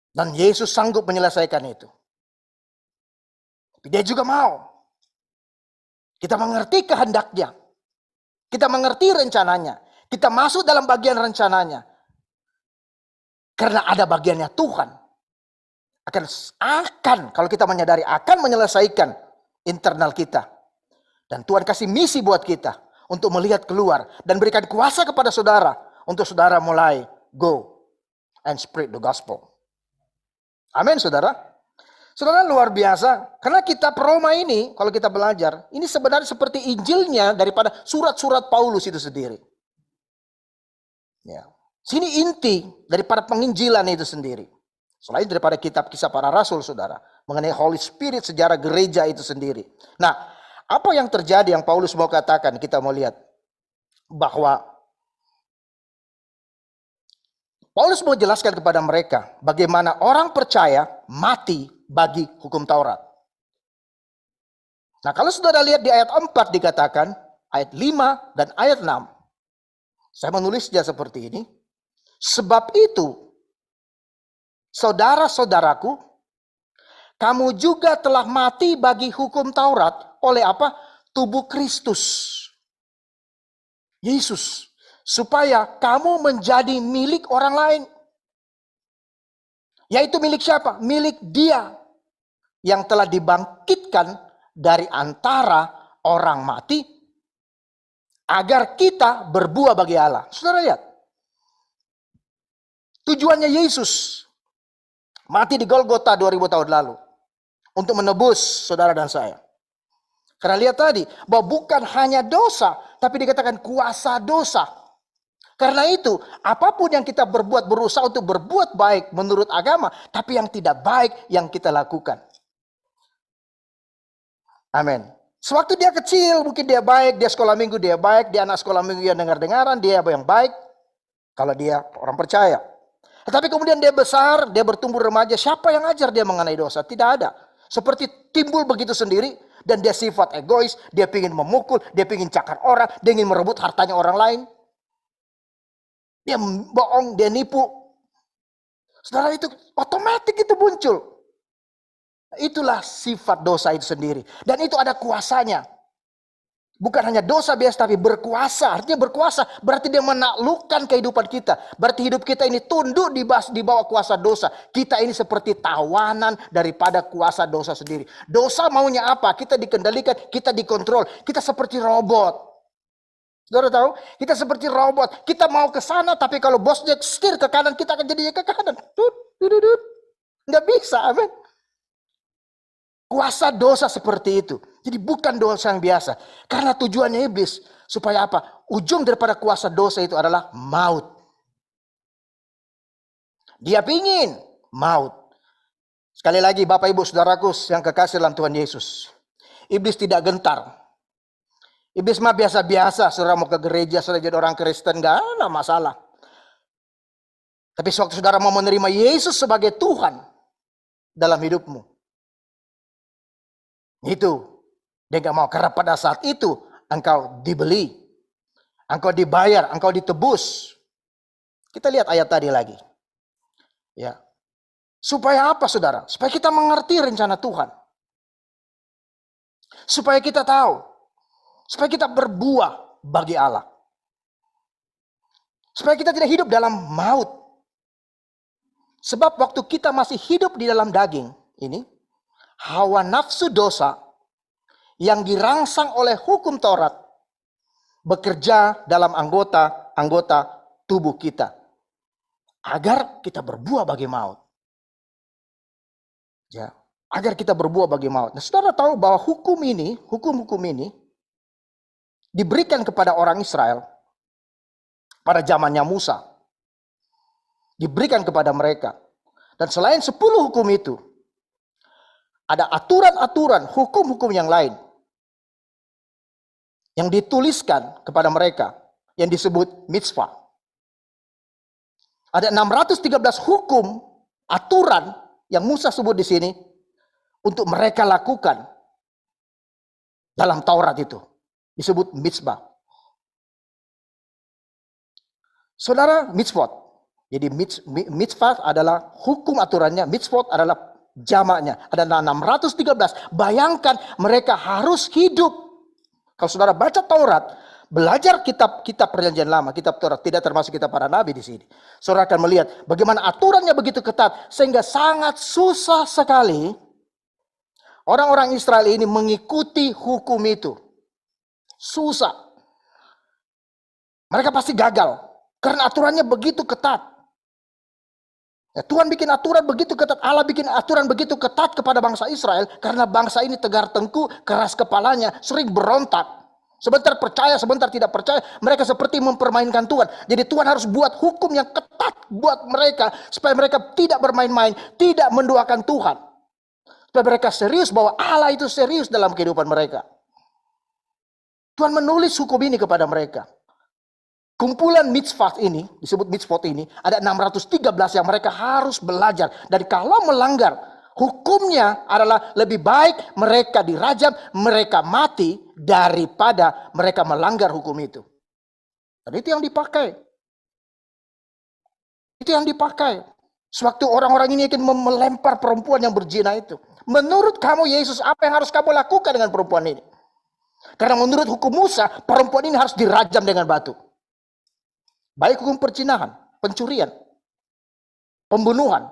Dan Yesus sanggup menyelesaikan itu. Tapi dia juga mau. Kita mengerti kehendaknya. Kita mengerti rencananya. Kita masuk dalam bagian rencananya. Karena ada bagiannya Tuhan. Akan kalau kita menyadari akan menyelesaikan internal kita. Dan Tuhan kasih misi buat kita untuk melihat keluar dan berikan kuasa kepada saudara untuk saudara mulai go and spread the gospel. Amin saudara. Saudara luar biasa karena kitab Roma ini kalau kita belajar ini sebenarnya seperti Injilnya daripada surat-surat Paulus itu sendiri. Ya. Sini inti daripada penginjilan itu sendiri. Selain daripada kitab kisah para rasul saudara mengenai Holy Spirit sejarah gereja itu sendiri. Nah, apa yang terjadi yang Paulus mau katakan? Kita mau lihat bahwa Paulus mau jelaskan kepada mereka bagaimana orang percaya mati bagi hukum Taurat. Nah, kalau saudara lihat di ayat 4 dikatakan, ayat 5 dan ayat 6. Saya menulisnya seperti ini. Sebab itu, saudara-saudaraku, kamu juga telah mati bagi hukum Taurat. Oleh apa? Tubuh Kristus. Yesus. Supaya kamu menjadi milik orang lain. Yaitu milik siapa? Milik Dia. Yang telah dibangkitkan dari antara orang mati. Agar kita berbuah bagi Allah. Saudara lihat. Tujuannya Yesus. Mati di Golgota 2000 tahun lalu. Untuk menebus saudara dan saya. Karena lihat tadi, bahwa bukan hanya dosa, tapi dikatakan kuasa dosa. Karena itu, apapun yang kita berbuat, berusaha untuk berbuat baik menurut agama, tapi yang tidak baik yang kita lakukan. Amin. Sewaktu dia kecil, mungkin dia baik, dia sekolah minggu dia baik, dia anak sekolah minggu yang dengar-dengaran, dia yang baik. Kalau dia orang percaya. Tetapi kemudian dia besar, dia bertumbuh remaja, siapa yang ajar dia mengenai dosa? Tidak ada. Seperti timbul begitu sendiri. Dan dia sifat egois, dia ingin memukul, dia ingin cakar orang, dia ingin merebut hartanya orang lain. Dia bohong, dia nipu. Saudara itu otomatis itu muncul. Itulah sifat dosa itu sendiri. Dan itu ada kuasanya. Bukan hanya dosa biasa tapi berkuasa. Artinya berkuasa berarti dia menaklukkan kehidupan kita. Berarti hidup kita ini tunduk di bawah kuasa dosa. Kita ini seperti tawanan daripada kuasa dosa sendiri. Dosa maunya apa? Kita dikendalikan, kita dikontrol. Kita seperti robot. Saudara tahu? Kita seperti robot. Kita mau ke sana tapi kalau bosnya setir ke kanan, kita akan jadinya ke kanan. Nggak bisa, amin. Kuasa dosa seperti itu. Jadi bukan dosa yang biasa. Karena tujuannya iblis. Supaya apa? Ujung daripada kuasa dosa itu adalah maut. Dia pingin maut. Sekali lagi Bapak Ibu Saudaraku yang kekasih dalam Tuhan Yesus. Iblis tidak gentar. Iblis mah biasa-biasa, saudara mau ke gereja, saudara jadi orang Kristen, gak ada masalah. Tapi sewaktu saudara mau menerima Yesus sebagai Tuhan dalam hidupmu, itu dia gak mau. Karena pada saat itu engkau dibeli, engkau dibayar, engkau ditebus. Kita lihat ayat tadi lagi. Ya. Supaya apa saudara? Supaya kita mengerti rencana Tuhan. Supaya kita tahu. Supaya kita berbuah bagi Allah. Supaya kita tidak hidup dalam maut. Sebab waktu kita masih hidup di dalam daging ini, hawa nafsu dosa yang dirangsang oleh hukum Taurat bekerja dalam anggota tubuh kita. Agar kita berbuah bagi maut. Ya, agar kita berbuah bagi maut. Nah, saudara tahu bahwa hukum ini diberikan kepada orang Israel pada zamannya Musa. Diberikan kepada mereka. Dan selain 10 hukum itu, ada aturan-aturan, hukum-hukum yang lain yang dituliskan kepada mereka yang disebut mitzvah. Ada 613 hukum, aturan yang Musa sebut di sini untuk mereka lakukan dalam Taurat itu. Disebut mitzvah. Saudara, mitzvot. Jadi mitzvah adalah hukum aturannya, mitzvot adalah jamaknya. Ada 613. Bayangkan mereka harus hidup. Kalau saudara baca Taurat, belajar kitab Perjanjian Lama, kitab Taurat, tidak termasuk kitab para nabi di sini. Saudara akan melihat bagaimana aturannya begitu ketat sehingga sangat susah sekali orang-orang Israel ini mengikuti hukum itu. Susah. Mereka pasti gagal karena aturannya begitu ketat. Ya, Tuhan bikin aturan begitu ketat, Allah bikin aturan begitu ketat kepada bangsa Israel karena bangsa ini tegar tengkuk, keras kepalanya, sering berontak. Sebentar percaya, sebentar tidak percaya. Mereka seperti mempermainkan Tuhan. Jadi Tuhan harus buat hukum yang ketat buat mereka supaya mereka tidak bermain-main, tidak menduakan Tuhan. Supaya mereka serius bahwa Allah itu serius dalam kehidupan mereka. Tuhan menulis hukum ini kepada mereka. Kumpulan mitzvah ini, disebut mitzvot ini, ada 613 yang mereka harus belajar. Dan kalau melanggar, hukumnya adalah lebih baik mereka dirajam, mereka mati, daripada mereka melanggar hukum itu. Dan itu yang dipakai. Itu yang dipakai. Sewaktu orang-orang ini akan melempar perempuan yang berzina itu. Menurut kamu Yesus, apa yang harus kamu lakukan dengan perempuan ini? Karena menurut hukum Musa, perempuan ini harus dirajam dengan batu. Baik hukum perzinahan, pencurian, pembunuhan.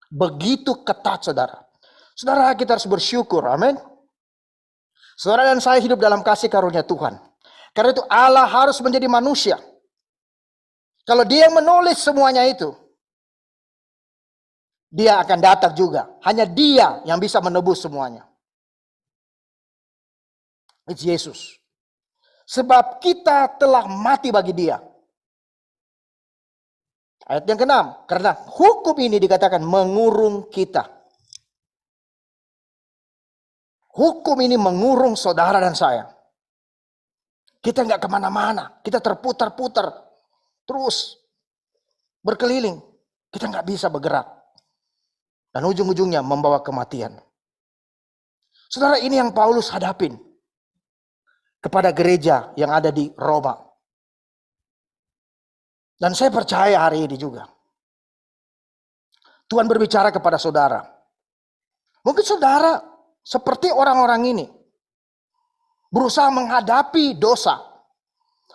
Begitu ketat, saudara. Saudara, kita harus bersyukur, amin. Saudara dan saya hidup dalam kasih karunia Tuhan. Karena itu Allah harus menjadi manusia. Kalau dia menulis semuanya itu, dia akan datang juga. Hanya dia yang bisa menebus semuanya. It's Yesus. Sebab kita telah mati bagi dia. Ayat yang ke-6. Karena hukum ini dikatakan mengurung kita. Hukum ini mengurung saudara dan saya. Kita nggak kemana-mana. Kita terputar-putar. Terus berkeliling. Kita nggak bisa bergerak. Dan ujung-ujungnya membawa kematian. Saudara, ini yang Paulus hadapin kepada gereja yang ada di Roma. Dan saya percaya hari ini juga. Tuhan berbicara kepada saudara. Mungkin saudara seperti orang-orang ini. Berusaha menghadapi dosa.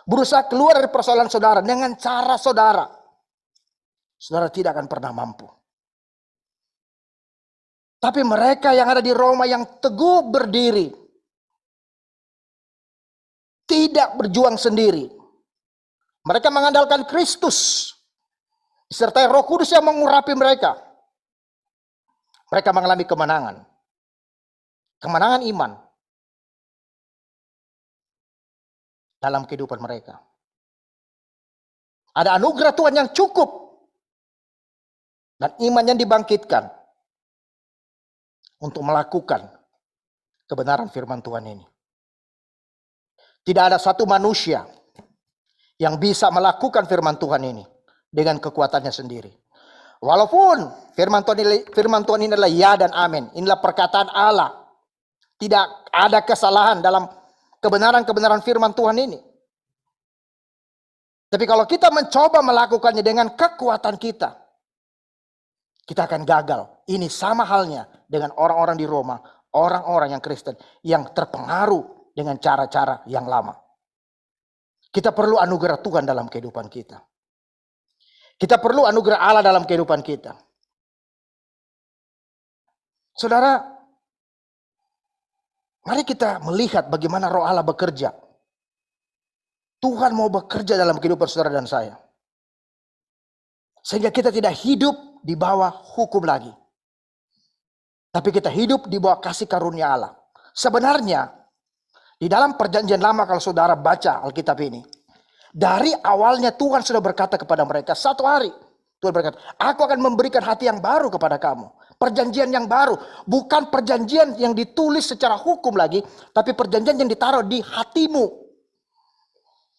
Berusaha keluar dari persoalan saudara dengan cara saudara. Saudara tidak akan pernah mampu. Tapi mereka yang ada di Roma yang teguh berdiri. Tidak berjuang sendiri. Mereka mengandalkan Kristus. Disertai Roh Kudus yang mengurapi mereka. Mereka mengalami kemenangan. Kemenangan iman. Dalam kehidupan mereka. Ada anugerah Tuhan yang cukup. Dan iman yang dibangkitkan. Untuk melakukan kebenaran firman Tuhan ini. Tidak ada satu manusia yang bisa melakukan firman Tuhan ini dengan kekuatannya sendiri. Walaupun firman Tuhan ini adalah ya dan amin. Inilah perkataan Allah. Tidak ada kesalahan dalam kebenaran-kebenaran firman Tuhan ini. Tapi kalau kita mencoba melakukannya dengan kekuatan kita akan gagal. Ini sama halnya dengan orang-orang di Roma, orang-orang yang Kristen yang terpengaruh dengan cara-cara yang lama. Kita perlu anugerah Tuhan dalam kehidupan kita. Kita perlu anugerah Allah dalam kehidupan kita. Saudara, mari kita melihat bagaimana Roh Allah bekerja. Tuhan mau bekerja dalam kehidupan saudara dan saya. Sehingga kita tidak hidup di bawah hukum lagi. Tapi kita hidup di bawah kasih karunia Allah. Sebenarnya, di dalam perjanjian lama kalau saudara baca Alkitab ini, dari awalnya Tuhan sudah berkata kepada mereka, satu hari Tuhan berkata, aku akan memberikan hati yang baru kepada kamu. Perjanjian yang baru, bukan perjanjian yang ditulis secara hukum lagi, tapi perjanjian yang ditaruh di hatimu.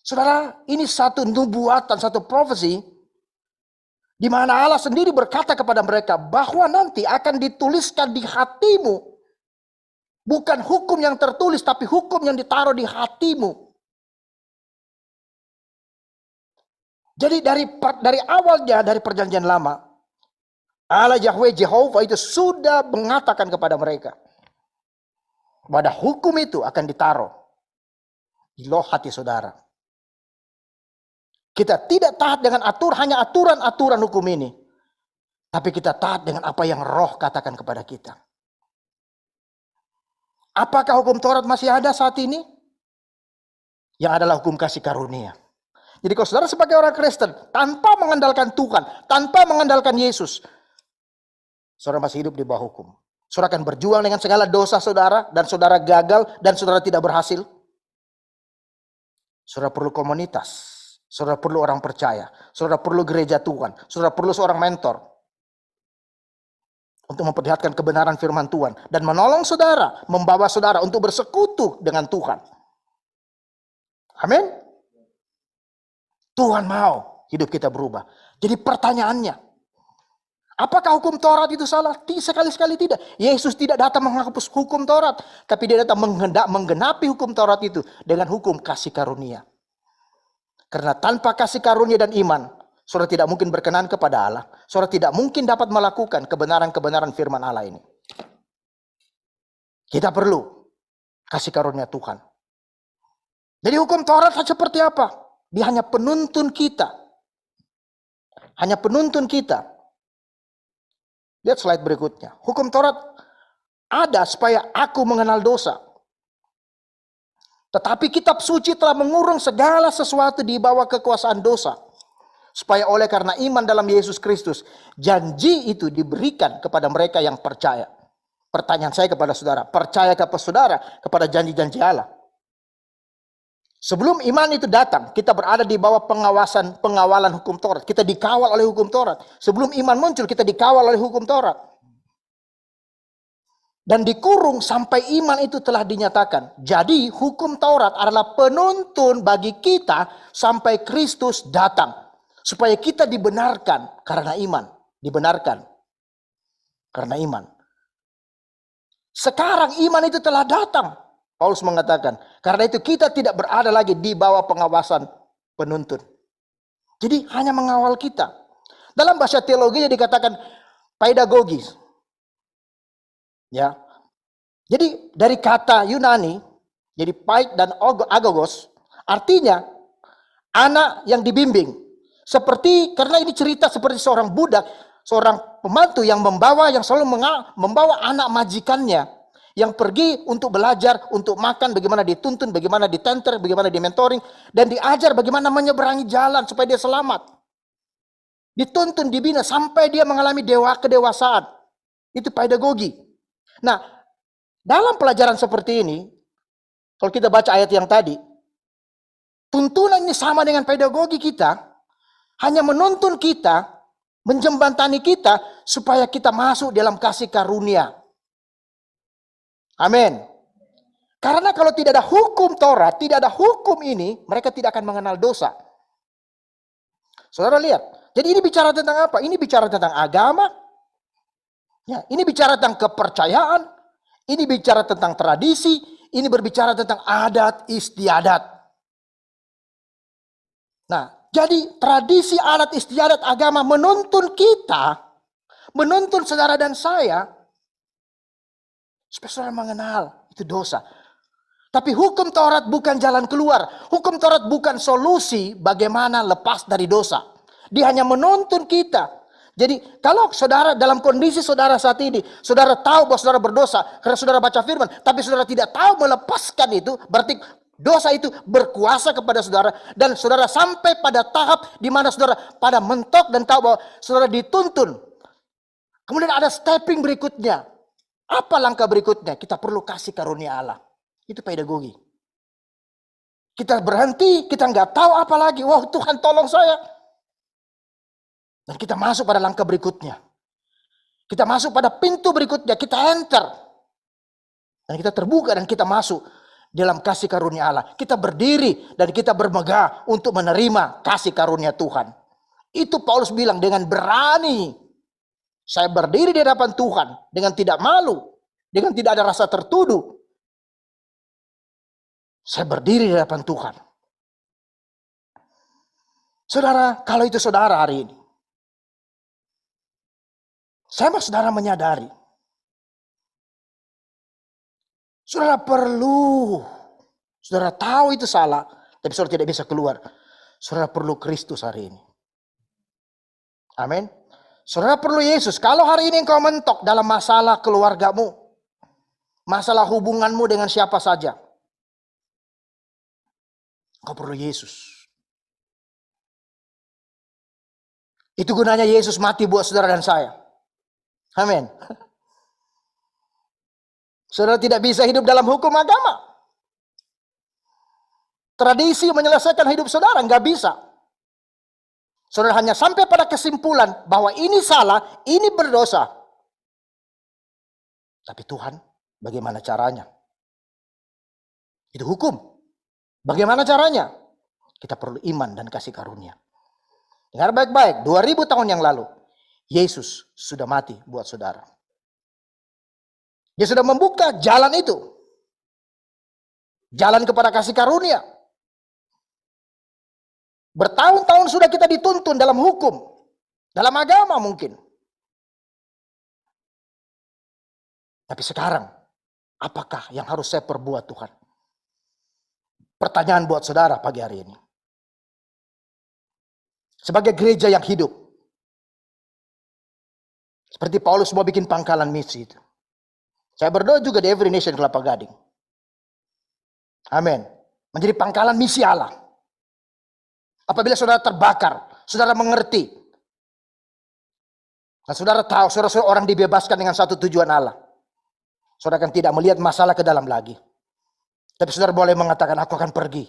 Saudara, ini satu nubuatan, satu profesi, di mana Allah sendiri berkata kepada mereka bahwa nanti akan dituliskan di hatimu. Bukan hukum yang tertulis, tapi hukum yang ditaruh di hatimu. Jadi dari awalnya, dari perjanjian lama, Allah Yahweh Jehovah itu sudah mengatakan kepada mereka, pada hukum itu akan ditaruh di loh hati saudara. Kita tidak taat dengan hanya aturan-aturan hukum ini. Tapi kita taat dengan apa yang Roh katakan kepada kita. Apakah hukum Taurat masih ada saat ini? Yang adalah hukum kasih karunia. Jadi kalau saudara sebagai orang Kristen, tanpa mengandalkan Tuhan, tanpa mengandalkan Yesus, saudara masih hidup di bawah hukum. Saudara akan berjuang dengan segala dosa saudara, dan saudara gagal, dan saudara tidak berhasil. Saudara perlu komunitas. Saudara perlu orang percaya. Saudara perlu gereja Tuhan. Saudara perlu seorang mentor. Untuk memperlihatkan kebenaran firman Tuhan. Dan menolong saudara. Membawa saudara untuk bersekutu dengan Tuhan. Amin. Tuhan mau hidup kita berubah. Jadi pertanyaannya. Apakah hukum Taurat itu salah? Sekali-sekali tidak. Yesus tidak datang menghapus hukum Taurat. Tapi dia datang menggenapi hukum Taurat itu. Dengan hukum kasih karunia. Karena tanpa kasih karunia dan iman, saudara tidak mungkin berkenan kepada Allah. Saudara tidak mungkin dapat melakukan kebenaran-kebenaran firman Allah ini. Kita perlu kasih karunia Tuhan. Jadi hukum Taurat seperti apa? Dia hanya penuntun kita. Hanya penuntun kita. Lihat slide berikutnya. Hukum Taurat ada supaya aku mengenal dosa. Tetapi kitab suci telah mengurung segala sesuatu di bawah kekuasaan dosa. Supaya oleh karena iman dalam Yesus Kristus, janji itu diberikan kepada mereka yang percaya. Pertanyaan saya kepada saudara, percaya kepada saudara kepada janji-janji Allah? Sebelum iman itu datang, kita berada di bawah pengawalan hukum Taurat. Kita dikawal oleh hukum Taurat. Sebelum iman muncul, kita dikawal oleh hukum Taurat. Dan dikurung sampai iman itu telah dinyatakan. Jadi hukum Taurat adalah penuntun bagi kita sampai Kristus datang. Supaya kita dibenarkan karena iman. Dibenarkan karena iman. Sekarang iman itu telah datang. Paulus mengatakan. Karena itu kita tidak berada lagi di bawah pengawasan penuntun. Jadi hanya mengawal kita. Dalam bahasa teologinya dikatakan pedagogis. Ya, jadi dari kata Yunani, jadi paid dan agogos, artinya anak yang dibimbing. Seperti karena ini cerita seperti seorang budak, seorang pembantu yang selalu membawa anak majikannya yang pergi untuk belajar, untuk makan, bagaimana dituntun, bagaimana ditenter, bagaimana dimentoring, dan diajar bagaimana menyeberangi jalan supaya dia selamat. Dituntun, dibina sampai dia mengalami kedewasaan. Itu pedagogi. Nah, dalam pelajaran seperti ini, kalau kita baca ayat yang tadi, tuntunan ini sama dengan pedagogi kita, hanya menuntun kita, menjembatani kita, supaya kita masuk dalam kasih karunia. Amin. Karena kalau tidak ada hukum Taurat, tidak ada hukum ini, mereka tidak akan mengenal dosa. Saudara lihat, jadi ini bicara tentang apa? Ini bicara tentang agama, ya, ini bicara tentang kepercayaan, ini bicara tentang tradisi, ini berbicara tentang adat istiadat. Nah, jadi tradisi, adat istiadat, agama menuntun kita, menuntun saudara dan saya, supaya saudara mengenal itu dosa. Tapi hukum Taurat bukan jalan keluar. Hukum Taurat bukan solusi bagaimana lepas dari dosa. Dia hanya menuntun kita. Jadi kalau saudara dalam kondisi saudara saat ini, saudara tahu bahwa saudara berdosa karena saudara baca firman, tapi saudara tidak tahu melepaskan itu, berarti dosa itu berkuasa kepada saudara. Dan saudara sampai pada tahap di mana saudara pada mentok dan tahu bahwa saudara dituntun. Kemudian ada stepping berikutnya. Apa langkah berikutnya? Kita perlu kasih karunia Allah. Itu pedagogi. Kita berhenti, kita nggak tahu apa lagi. Wah, Tuhan tolong saya. Dan kita masuk pada langkah berikutnya. Kita masuk pada pintu berikutnya, kita enter. Dan kita terbuka dan kita masuk dalam kasih karunia Allah. Kita berdiri dan kita bermegah untuk menerima kasih karunia Tuhan. Itu Paulus bilang dengan berani. Saya berdiri di hadapan Tuhan dengan tidak malu, dengan tidak ada rasa tertuduh. Saya berdiri di hadapan Tuhan. Saudara, kalau itu saudara hari ini, saya mau saudara menyadari, saudara perlu, saudara tahu itu salah, tapi saudara tidak bisa keluar. Saudara perlu Kristus hari ini. Amin. Saudara perlu Yesus. Kalau hari ini engkau mentok dalam masalah keluargamu, masalah hubunganmu dengan siapa saja, engkau perlu Yesus. Itu gunanya Yesus mati buat saudara dan saya. Amin. Saudara tidak bisa hidup dalam hukum agama. Tradisi menyelesaikan hidup saudara, nggak bisa. Saudara hanya sampai pada kesimpulan bahwa ini salah, ini berdosa. Tapi Tuhan, bagaimana caranya? Itu hukum. Bagaimana caranya? Kita perlu iman dan kasih karunia. Dengar baik-baik, 2000 tahun yang lalu, Yesus sudah mati buat saudara. Dia sudah membuka jalan itu. Jalan kepada kasih karunia. Bertahun-tahun sudah kita dituntun dalam hukum. Dalam agama mungkin. Tapi sekarang, apakah yang harus saya perbuat Tuhan? Pertanyaan buat saudara pagi hari ini. Sebagai gereja yang hidup. Seperti Paulus mau bikin pangkalan misi itu. Saya berdoa juga di Every Nation Kelapa Gading. Amin. Menjadi pangkalan misi Allah. Apabila saudara terbakar, saudara mengerti. Dan saudara tahu, saudara orang dibebaskan dengan satu tujuan Allah. Saudara akan tidak melihat masalah ke dalam lagi. Tapi saudara boleh mengatakan, aku akan pergi.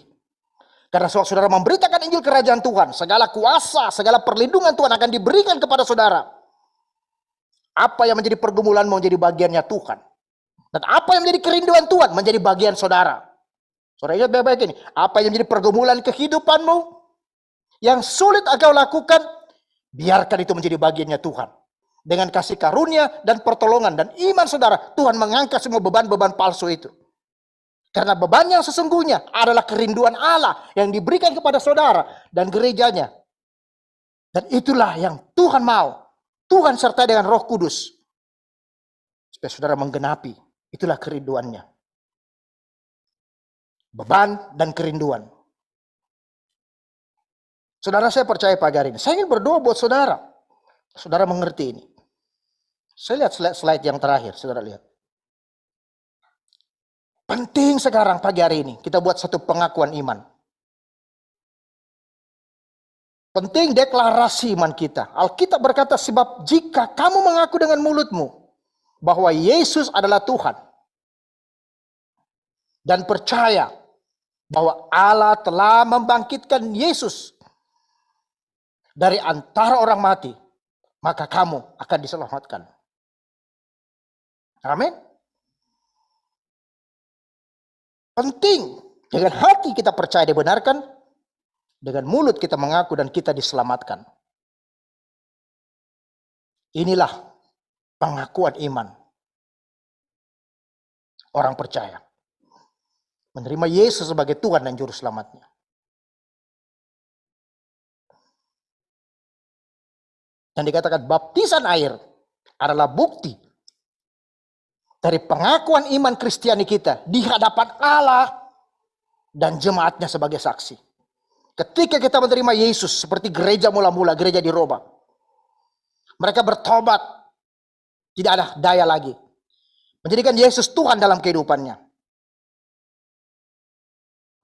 Karena saudara memberitakan Injil Kerajaan Tuhan, segala kuasa, segala perlindungan Tuhan akan diberikan kepada saudara. Apa yang menjadi pergumulan menjadi bagiannya Tuhan. Dan apa yang menjadi kerinduan Tuhan menjadi bagian saudara. Saudara ingat baik-baik ini. Apa yang menjadi pergumulan kehidupanmu, yang sulit engkau lakukan, biarkan itu menjadi bagiannya Tuhan. Dengan kasih karunia dan pertolongan dan iman saudara, Tuhan mengangkat semua beban-beban palsu itu. Karena beban yang sesungguhnya adalah kerinduan Allah yang diberikan kepada saudara dan gerejanya. Dan itulah yang Tuhan mau. Tuhan sertai dengan Roh Kudus. Supaya saudara menggenapi. Itulah kerinduannya. Beban dan kerinduan. Saudara, saya percaya pagi hari ini. Saya ingin berdoa buat saudara. Saudara mengerti ini. Saya lihat slide yang terakhir. Saudara lihat. Penting sekarang pagi hari ini kita buat satu pengakuan iman. Penting deklarasi iman kita. Alkitab berkata, sebab jika kamu mengaku dengan mulutmu bahwa Yesus adalah Tuhan dan percaya bahwa Allah telah membangkitkan Yesus dari antara orang mati, maka kamu akan diselamatkan. Amin. Penting, dengan hati kita percaya dibenarkan, dengan mulut kita mengaku dan kita diselamatkan. Inilah pengakuan iman orang percaya. Menerima Yesus sebagai Tuhan dan Juru Selamatnya. Dan dikatakan baptisan air adalah bukti dari pengakuan iman Kristiani kita di hadapan Allah dan jemaatnya sebagai saksi. Ketika kita menerima Yesus seperti gereja mula-mula, gereja di Roma. Mereka bertobat, tidak ada daya lagi. Menjadikan Yesus Tuhan dalam kehidupannya.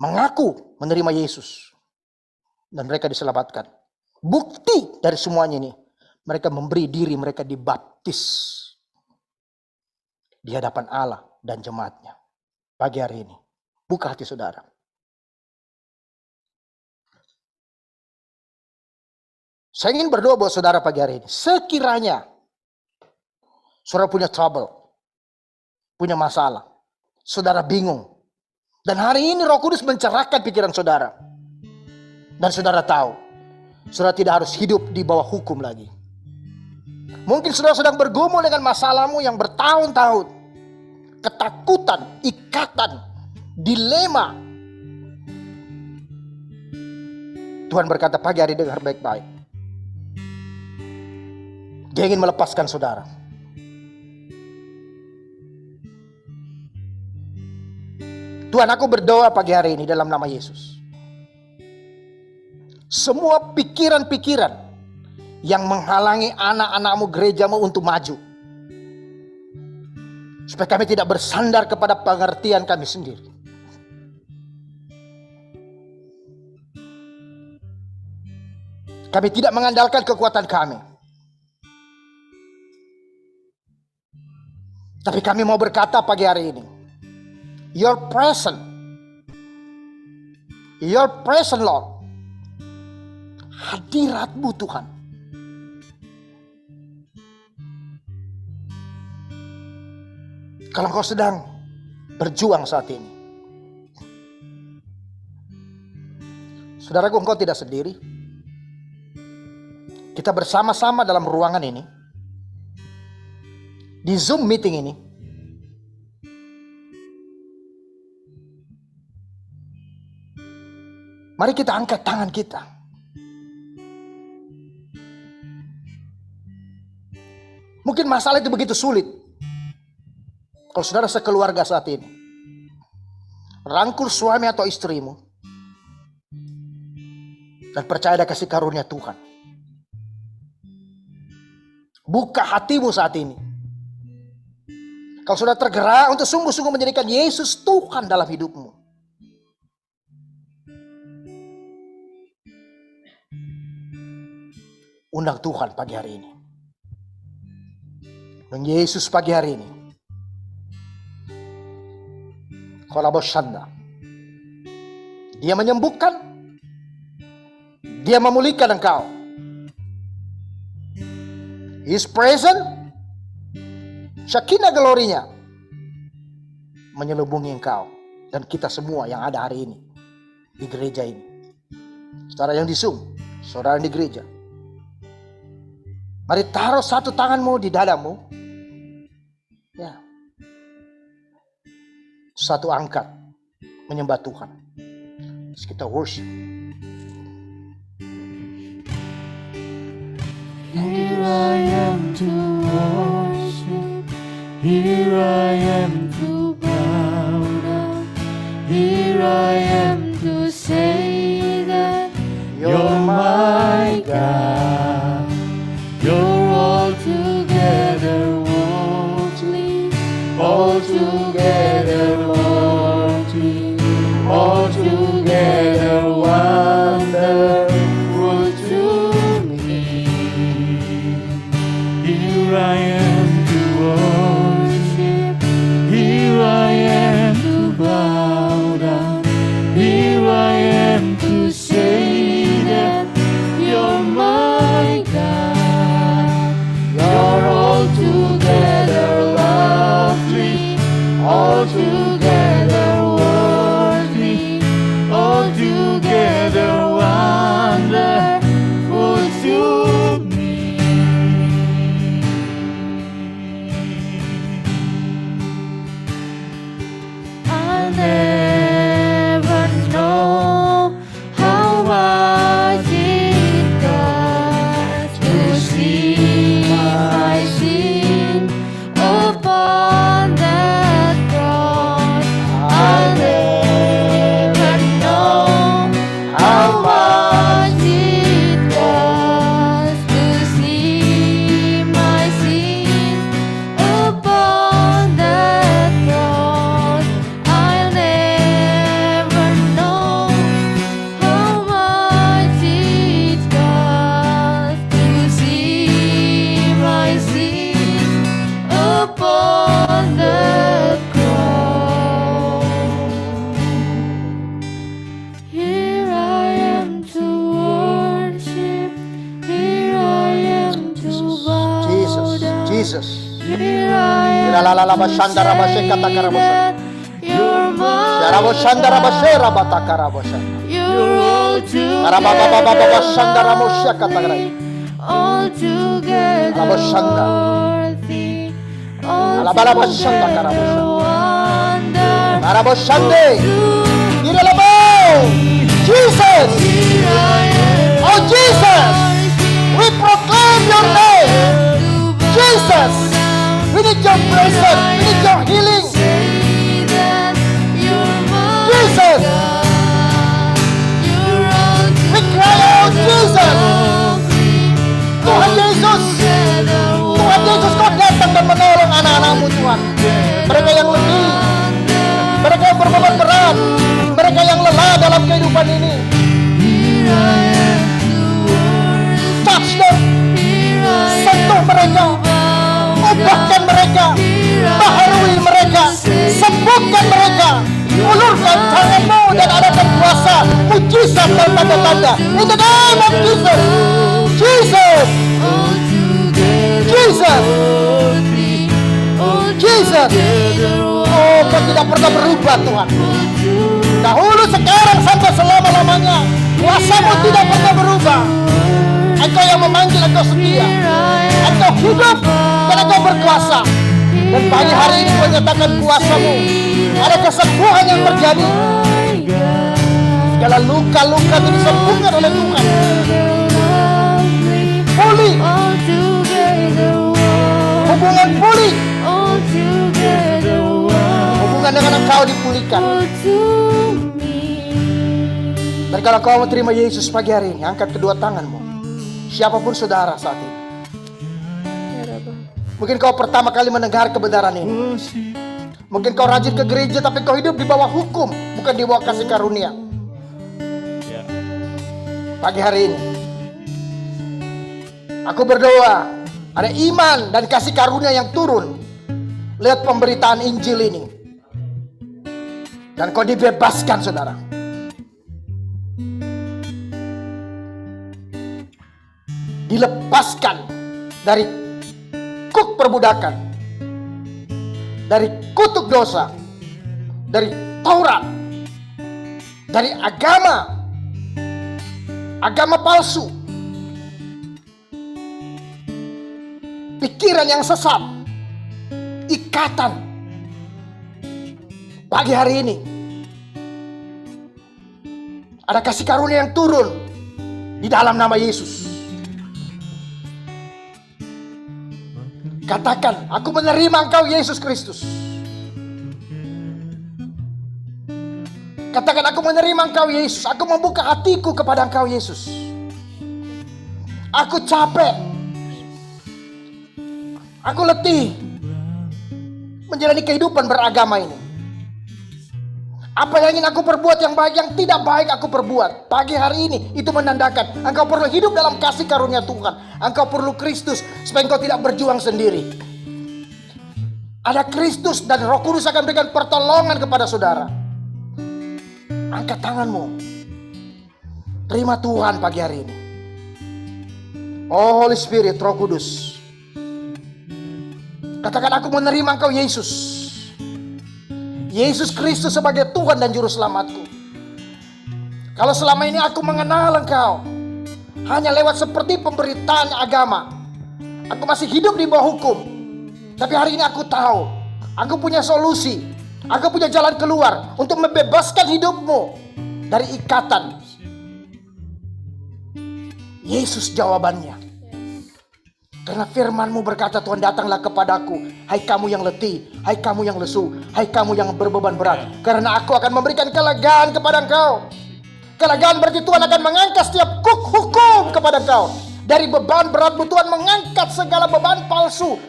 Mengaku menerima Yesus. Dan mereka diselamatkan. Bukti dari semuanya ini. Mereka memberi diri, mereka dibaptis. Di hadapan Allah dan jemaatnya. Pagi hari ini. Buka hati saudara. Saya ingin berdoa buat saudara pagi hari ini. Sekiranya saudara punya trouble, punya masalah, saudara bingung. Dan hari ini Roh Kudus mencerahkan pikiran saudara. Dan saudara tahu, saudara tidak harus hidup di bawah hukum lagi. Mungkin saudara sedang bergumul dengan masalahmu yang bertahun-tahun. Ketakutan, ikatan, dilema. Tuhan berkata pagi hari dengar baik-baik. Dia ingin melepaskan saudara. Tuhan, aku berdoa pagi hari ini dalam nama Yesus. Semua pikiran-pikiran yang menghalangi anak-anakmu, gerejamu untuk maju. Supaya kami tidak bersandar kepada pengertian kami sendiri. Kami tidak mengandalkan kekuatan kami. Tapi kami mau berkata pagi hari ini, Your presence Lord, hadirat-Mu Tuhan, kalau Kau sedang berjuang saat ini, saudaraku, Engkau tidak sendiri. Kita bersama-sama dalam ruangan ini, di Zoom meeting ini. Mari kita angkat tangan kita. Mungkin masalah itu begitu sulit. Kalau saudara sekeluarga saat ini, rangkul suami atau istrimu dan percaya ada kasih karunia Tuhan. Buka hatimu saat ini. Kalau sudah tergerak untuk sungguh-sungguh menjadikan Yesus Tuhan dalam hidupmu. Undang Tuhan pagi hari ini. Dan Yesus pagi hari ini. Kolabosanda. Dia menyembuhkan. Dia memulihkan engkau. His presence, Shekinah glorinya menyelubungi engkau dan kita semua yang ada hari ini di gereja ini. Saudara yang di Zoom, saudara yang di gereja. Mari taruh satu tanganmu di dadamu. Ya. Satu angkat menyembah Tuhan. Terus kita worship. Here I am to worship. Here I am to bow down. Here I am to say that you're my God. You're altogether worldly, altogether worldly, altogether wonderful to me. Here I am to worship. Here Jesus. Here I am Iralalala to bashandara bashe katakarabosa. say that you're Syarabo shandara bashe mine. rabatakarabosa. You're Karabababababa altogether shandara mosya katakarai. altogether Alabashanda. worthy, Alabalaba shanda karabosa. wonderful. Karaboshande. Iralabo. Jesus. Oh Jesus. We proclaim your name. Jesus. We need your presence. We need your healing. Jesus. We cry out Jesus. Tuhan Yesus. Tuhan Yesus, kau datang dan menolong anak-anakmu Tuhan. Mereka yang letih, mereka yang berbeban berat, mereka yang lelah dalam kehidupan ini. Touch them. Sentuh mereka. Ubahkan mereka. Baharui mereka. Sembuhkan mereka. Ulurkan tanganmu dan adakan kuasa, mujizat dan tanda-tanda. In the name of Jesus. Jesus. Jesus. Jesus. Oh, kau tidak pernah berubah Tuhan. Dahulu, sekarang, sampai selama-lamanya. Kuasamu tidak pernah berubah. Engkau yang memanggil, engkau setia. Engkau hidup dan engkau berkuasa. Dan pagi hari ini menyatakan kuasamu. Ada kesembuhan yang terjadi. Segala luka-luka itu disembuhkan oleh Tuhan. Pulih. Hubungan pulih. Hubungan dengan engkau dipulihkan. Dan kalau kau mau terima Yesus pagi hari ini, angkat kedua tanganmu. Siapapun saudara saat ini. Mungkin kau pertama kali mendengar kebenaran ini. Mungkin kau rajin ke gereja tapi kau hidup di bawah hukum, bukan di bawah kasih karunia. Pagi hari ini aku berdoa ada iman dan kasih karunia yang turun. Lihat pemberitaan Injil ini. Dan kau dibebaskan saudara. Dilepaskan dari kuk perbudakan, dari kutuk dosa, dari Taurat, dari agama palsu, pikiran yang sesat, ikatan. Pagi hari ini ada kasih karunia yang turun di dalam nama Yesus. Katakan, aku menerima Engkau Yesus Kristus. Katakan, aku menerima Engkau Yesus. Aku membuka hatiku kepada Engkau Yesus. Aku capek. Aku letih menjalani kehidupan beragama ini. Apa yang ingin aku perbuat yang baik, yang tidak baik aku perbuat. Pagi hari ini itu menandakan engkau perlu hidup dalam kasih karunia Tuhan. Engkau perlu Kristus supaya engkau tidak berjuang sendiri. Ada Kristus dan Roh Kudus akan berikan pertolongan kepada saudara. Angkat tanganmu. Terima Tuhan pagi hari ini. Oh Holy Spirit, Roh Kudus. Katakan, aku menerima Engkau Yesus. Yesus Kristus sebagai Tuhan dan Juru Selamatku. Kalau selama ini aku mengenal Engkau hanya lewat seperti pemberitaan agama, aku masih hidup di bawah hukum. Tapi hari ini aku tahu, aku punya solusi, aku punya jalan keluar untuk membebaskan hidupmu dari ikatan. Yesus jawabannya. Karena firman-Mu berkata, Tuhan, datanglah kepadaku, hai kamu yang letih, hai kamu yang lesu, hai kamu yang berbeban berat. Karena aku akan memberikan kelegaan kepada engkau. Kelegaan berarti Tuhan akan mengangkat setiap kuk hukum kepada engkau. Dari beban beratmu, Tuhan mengangkat segala beban palsu,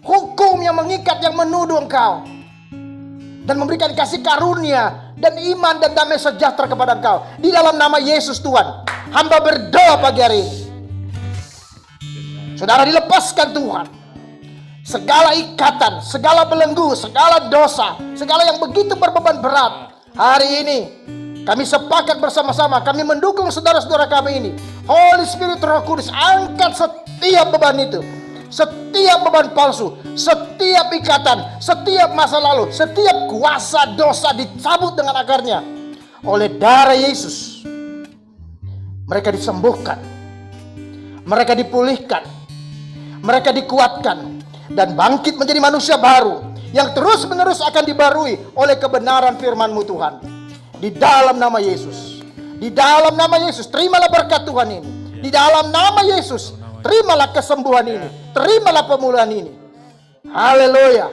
hukum yang mengikat, yang menuduh engkau. Dan memberikan kasih karunia dan iman dan damai sejahtera kepada engkau. Di dalam nama Yesus Tuhan, hamba berdoa pagi hari ini. Saudara dilepaskan Tuhan. Segala ikatan, segala belenggu, segala dosa, segala yang begitu berbeban berat. Hari ini kami sepakat bersama-sama, kami mendukung saudara-saudara kami ini. Holy Spirit, Roh Kudus, angkat setiap beban itu. setiap beban palsu, setiap ikatan, setiap masa lalu, setiap kuasa dosa dicabut dengan akarnya. Oleh darah Yesus, mereka disembuhkan, mereka dipulihkan, mereka dikuatkan, dan bangkit menjadi manusia baru yang terus-menerus akan dibarui oleh kebenaran firman-Mu Tuhan. Di dalam nama Yesus, di dalam nama Yesus, terimalah berkat Tuhan ini. Di dalam nama Yesus, terimalah kesembuhan ini, terimalah pemulihan ini. Haleluya,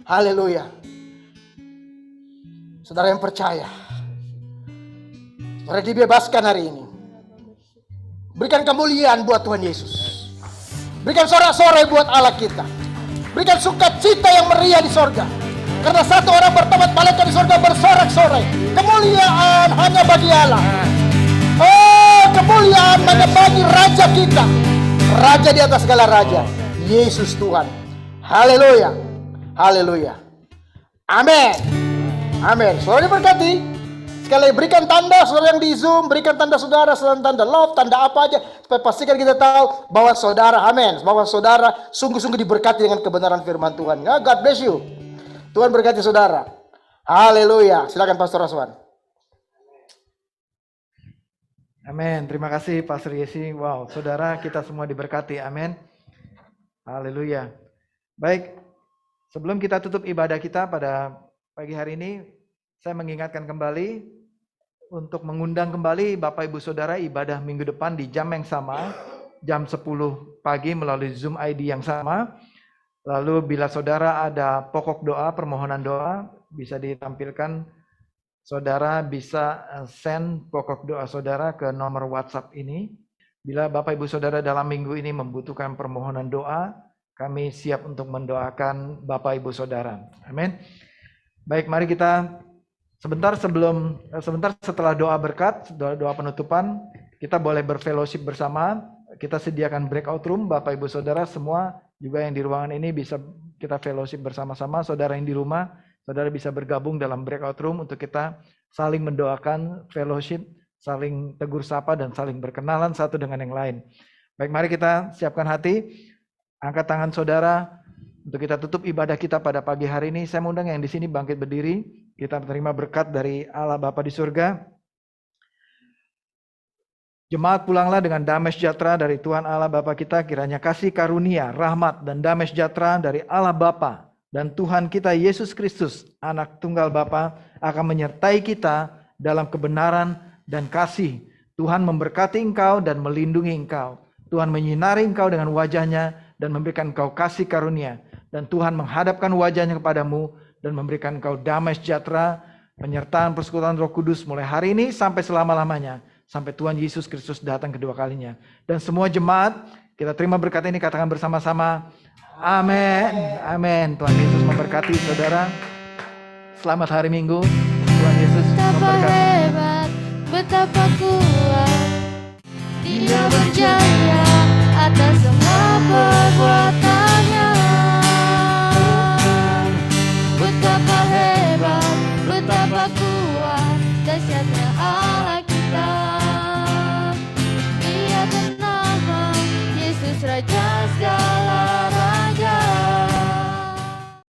haleluya. Saudara yang percaya, saudara dibebaskan hari ini. Berikan kemuliaan buat Tuhan Yesus. Berikan sorak-sorai buat Allah kita. Berikan sukacita yang meriah di sorga. Karena satu orang bertobat, malaikat di sorga bersorak-sorai. Kemuliaan hanya bagi Allah. Oh, kemuliaan hanya bagi Raja kita. Raja di atas segala raja, Yesus Tuhan. Haleluya, haleluya. Amin, amin. Saudara diberkati. Sekali lagi berikan tanda, saudara yang di Zoom, berikan tanda saudara, tanda love, tanda apa aja, supaya pastikan kita tahu bahwa saudara, amin, bahwa saudara sungguh-sungguh diberkati dengan kebenaran firman Tuhan. Ya, God bless you. Tuhan berkati saudara. Haleluya. Silakan Pastor Raswan. Amin. Terima kasih Pastor Yesi. Wow, saudara kita semua diberkati. Amin. Haleluya. Baik, sebelum kita tutup ibadah kita pada pagi hari ini, saya mengingatkan kembali untuk mengundang kembali Bapak Ibu Saudara ibadah minggu depan di jam yang sama, jam 10 pagi melalui Zoom ID yang sama. Lalu bila saudara ada pokok doa, permohonan doa, bisa ditampilkan. Saudara bisa send pokok doa saudara ke nomor WhatsApp ini. Bila Bapak Ibu Saudara dalam minggu ini membutuhkan permohonan doa, kami siap untuk mendoakan Bapak Ibu Saudara. Amin. Baik, mari kita sebentar setelah doa berkat, doa penutupan, kita boleh berfellowship bersama. Kita sediakan breakout room, Bapak Ibu Saudara semua juga yang di ruangan ini bisa kita fellowship bersama-sama. Saudara yang di rumah, saudara bisa bergabung dalam breakout room untuk kita saling mendoakan, fellowship, saling tegur sapa, dan saling berkenalan satu dengan yang lain. Baik, mari kita siapkan hati, angkat tangan saudara untuk kita tutup ibadah kita pada pagi hari ini. Saya mengundang yang di sini bangkit berdiri, kita menerima berkat dari Allah Bapa di surga. Jemaat pulanglah dengan damai sejahtera dari Tuhan Allah Bapa kita, kiranya kasih karunia, rahmat, dan damai sejahtera dari Allah Bapa dan Tuhan kita Yesus Kristus, Anak Tunggal Bapa, akan menyertai kita dalam kebenaran dan kasih. Tuhan memberkati engkau dan melindungi engkau. Tuhan menyinari engkau dengan wajahnya dan memberikan engkau kasih karunia. Dan Tuhan menghadapkan wajahnya kepadamu dan memberikan engkau damai sejahtera, penyertaan persekutuan Roh Kudus mulai hari ini sampai selama-lamanya. Sampai Tuhan Yesus Kristus datang kedua kalinya. Dan semua jemaat, kita terima berkat ini, katakan bersama-sama. Amin. Amin. Tuhan Yesus memberkati saudara. Selamat hari Minggu. Tuhan Yesus Betapa memberkati. hebat, betapa kuat, Dia berjaya atas semua perbuatannya. Betapa hebat, betapa kuat, dahsyatnya Allah kita. Dia bernama Yesus Raja segala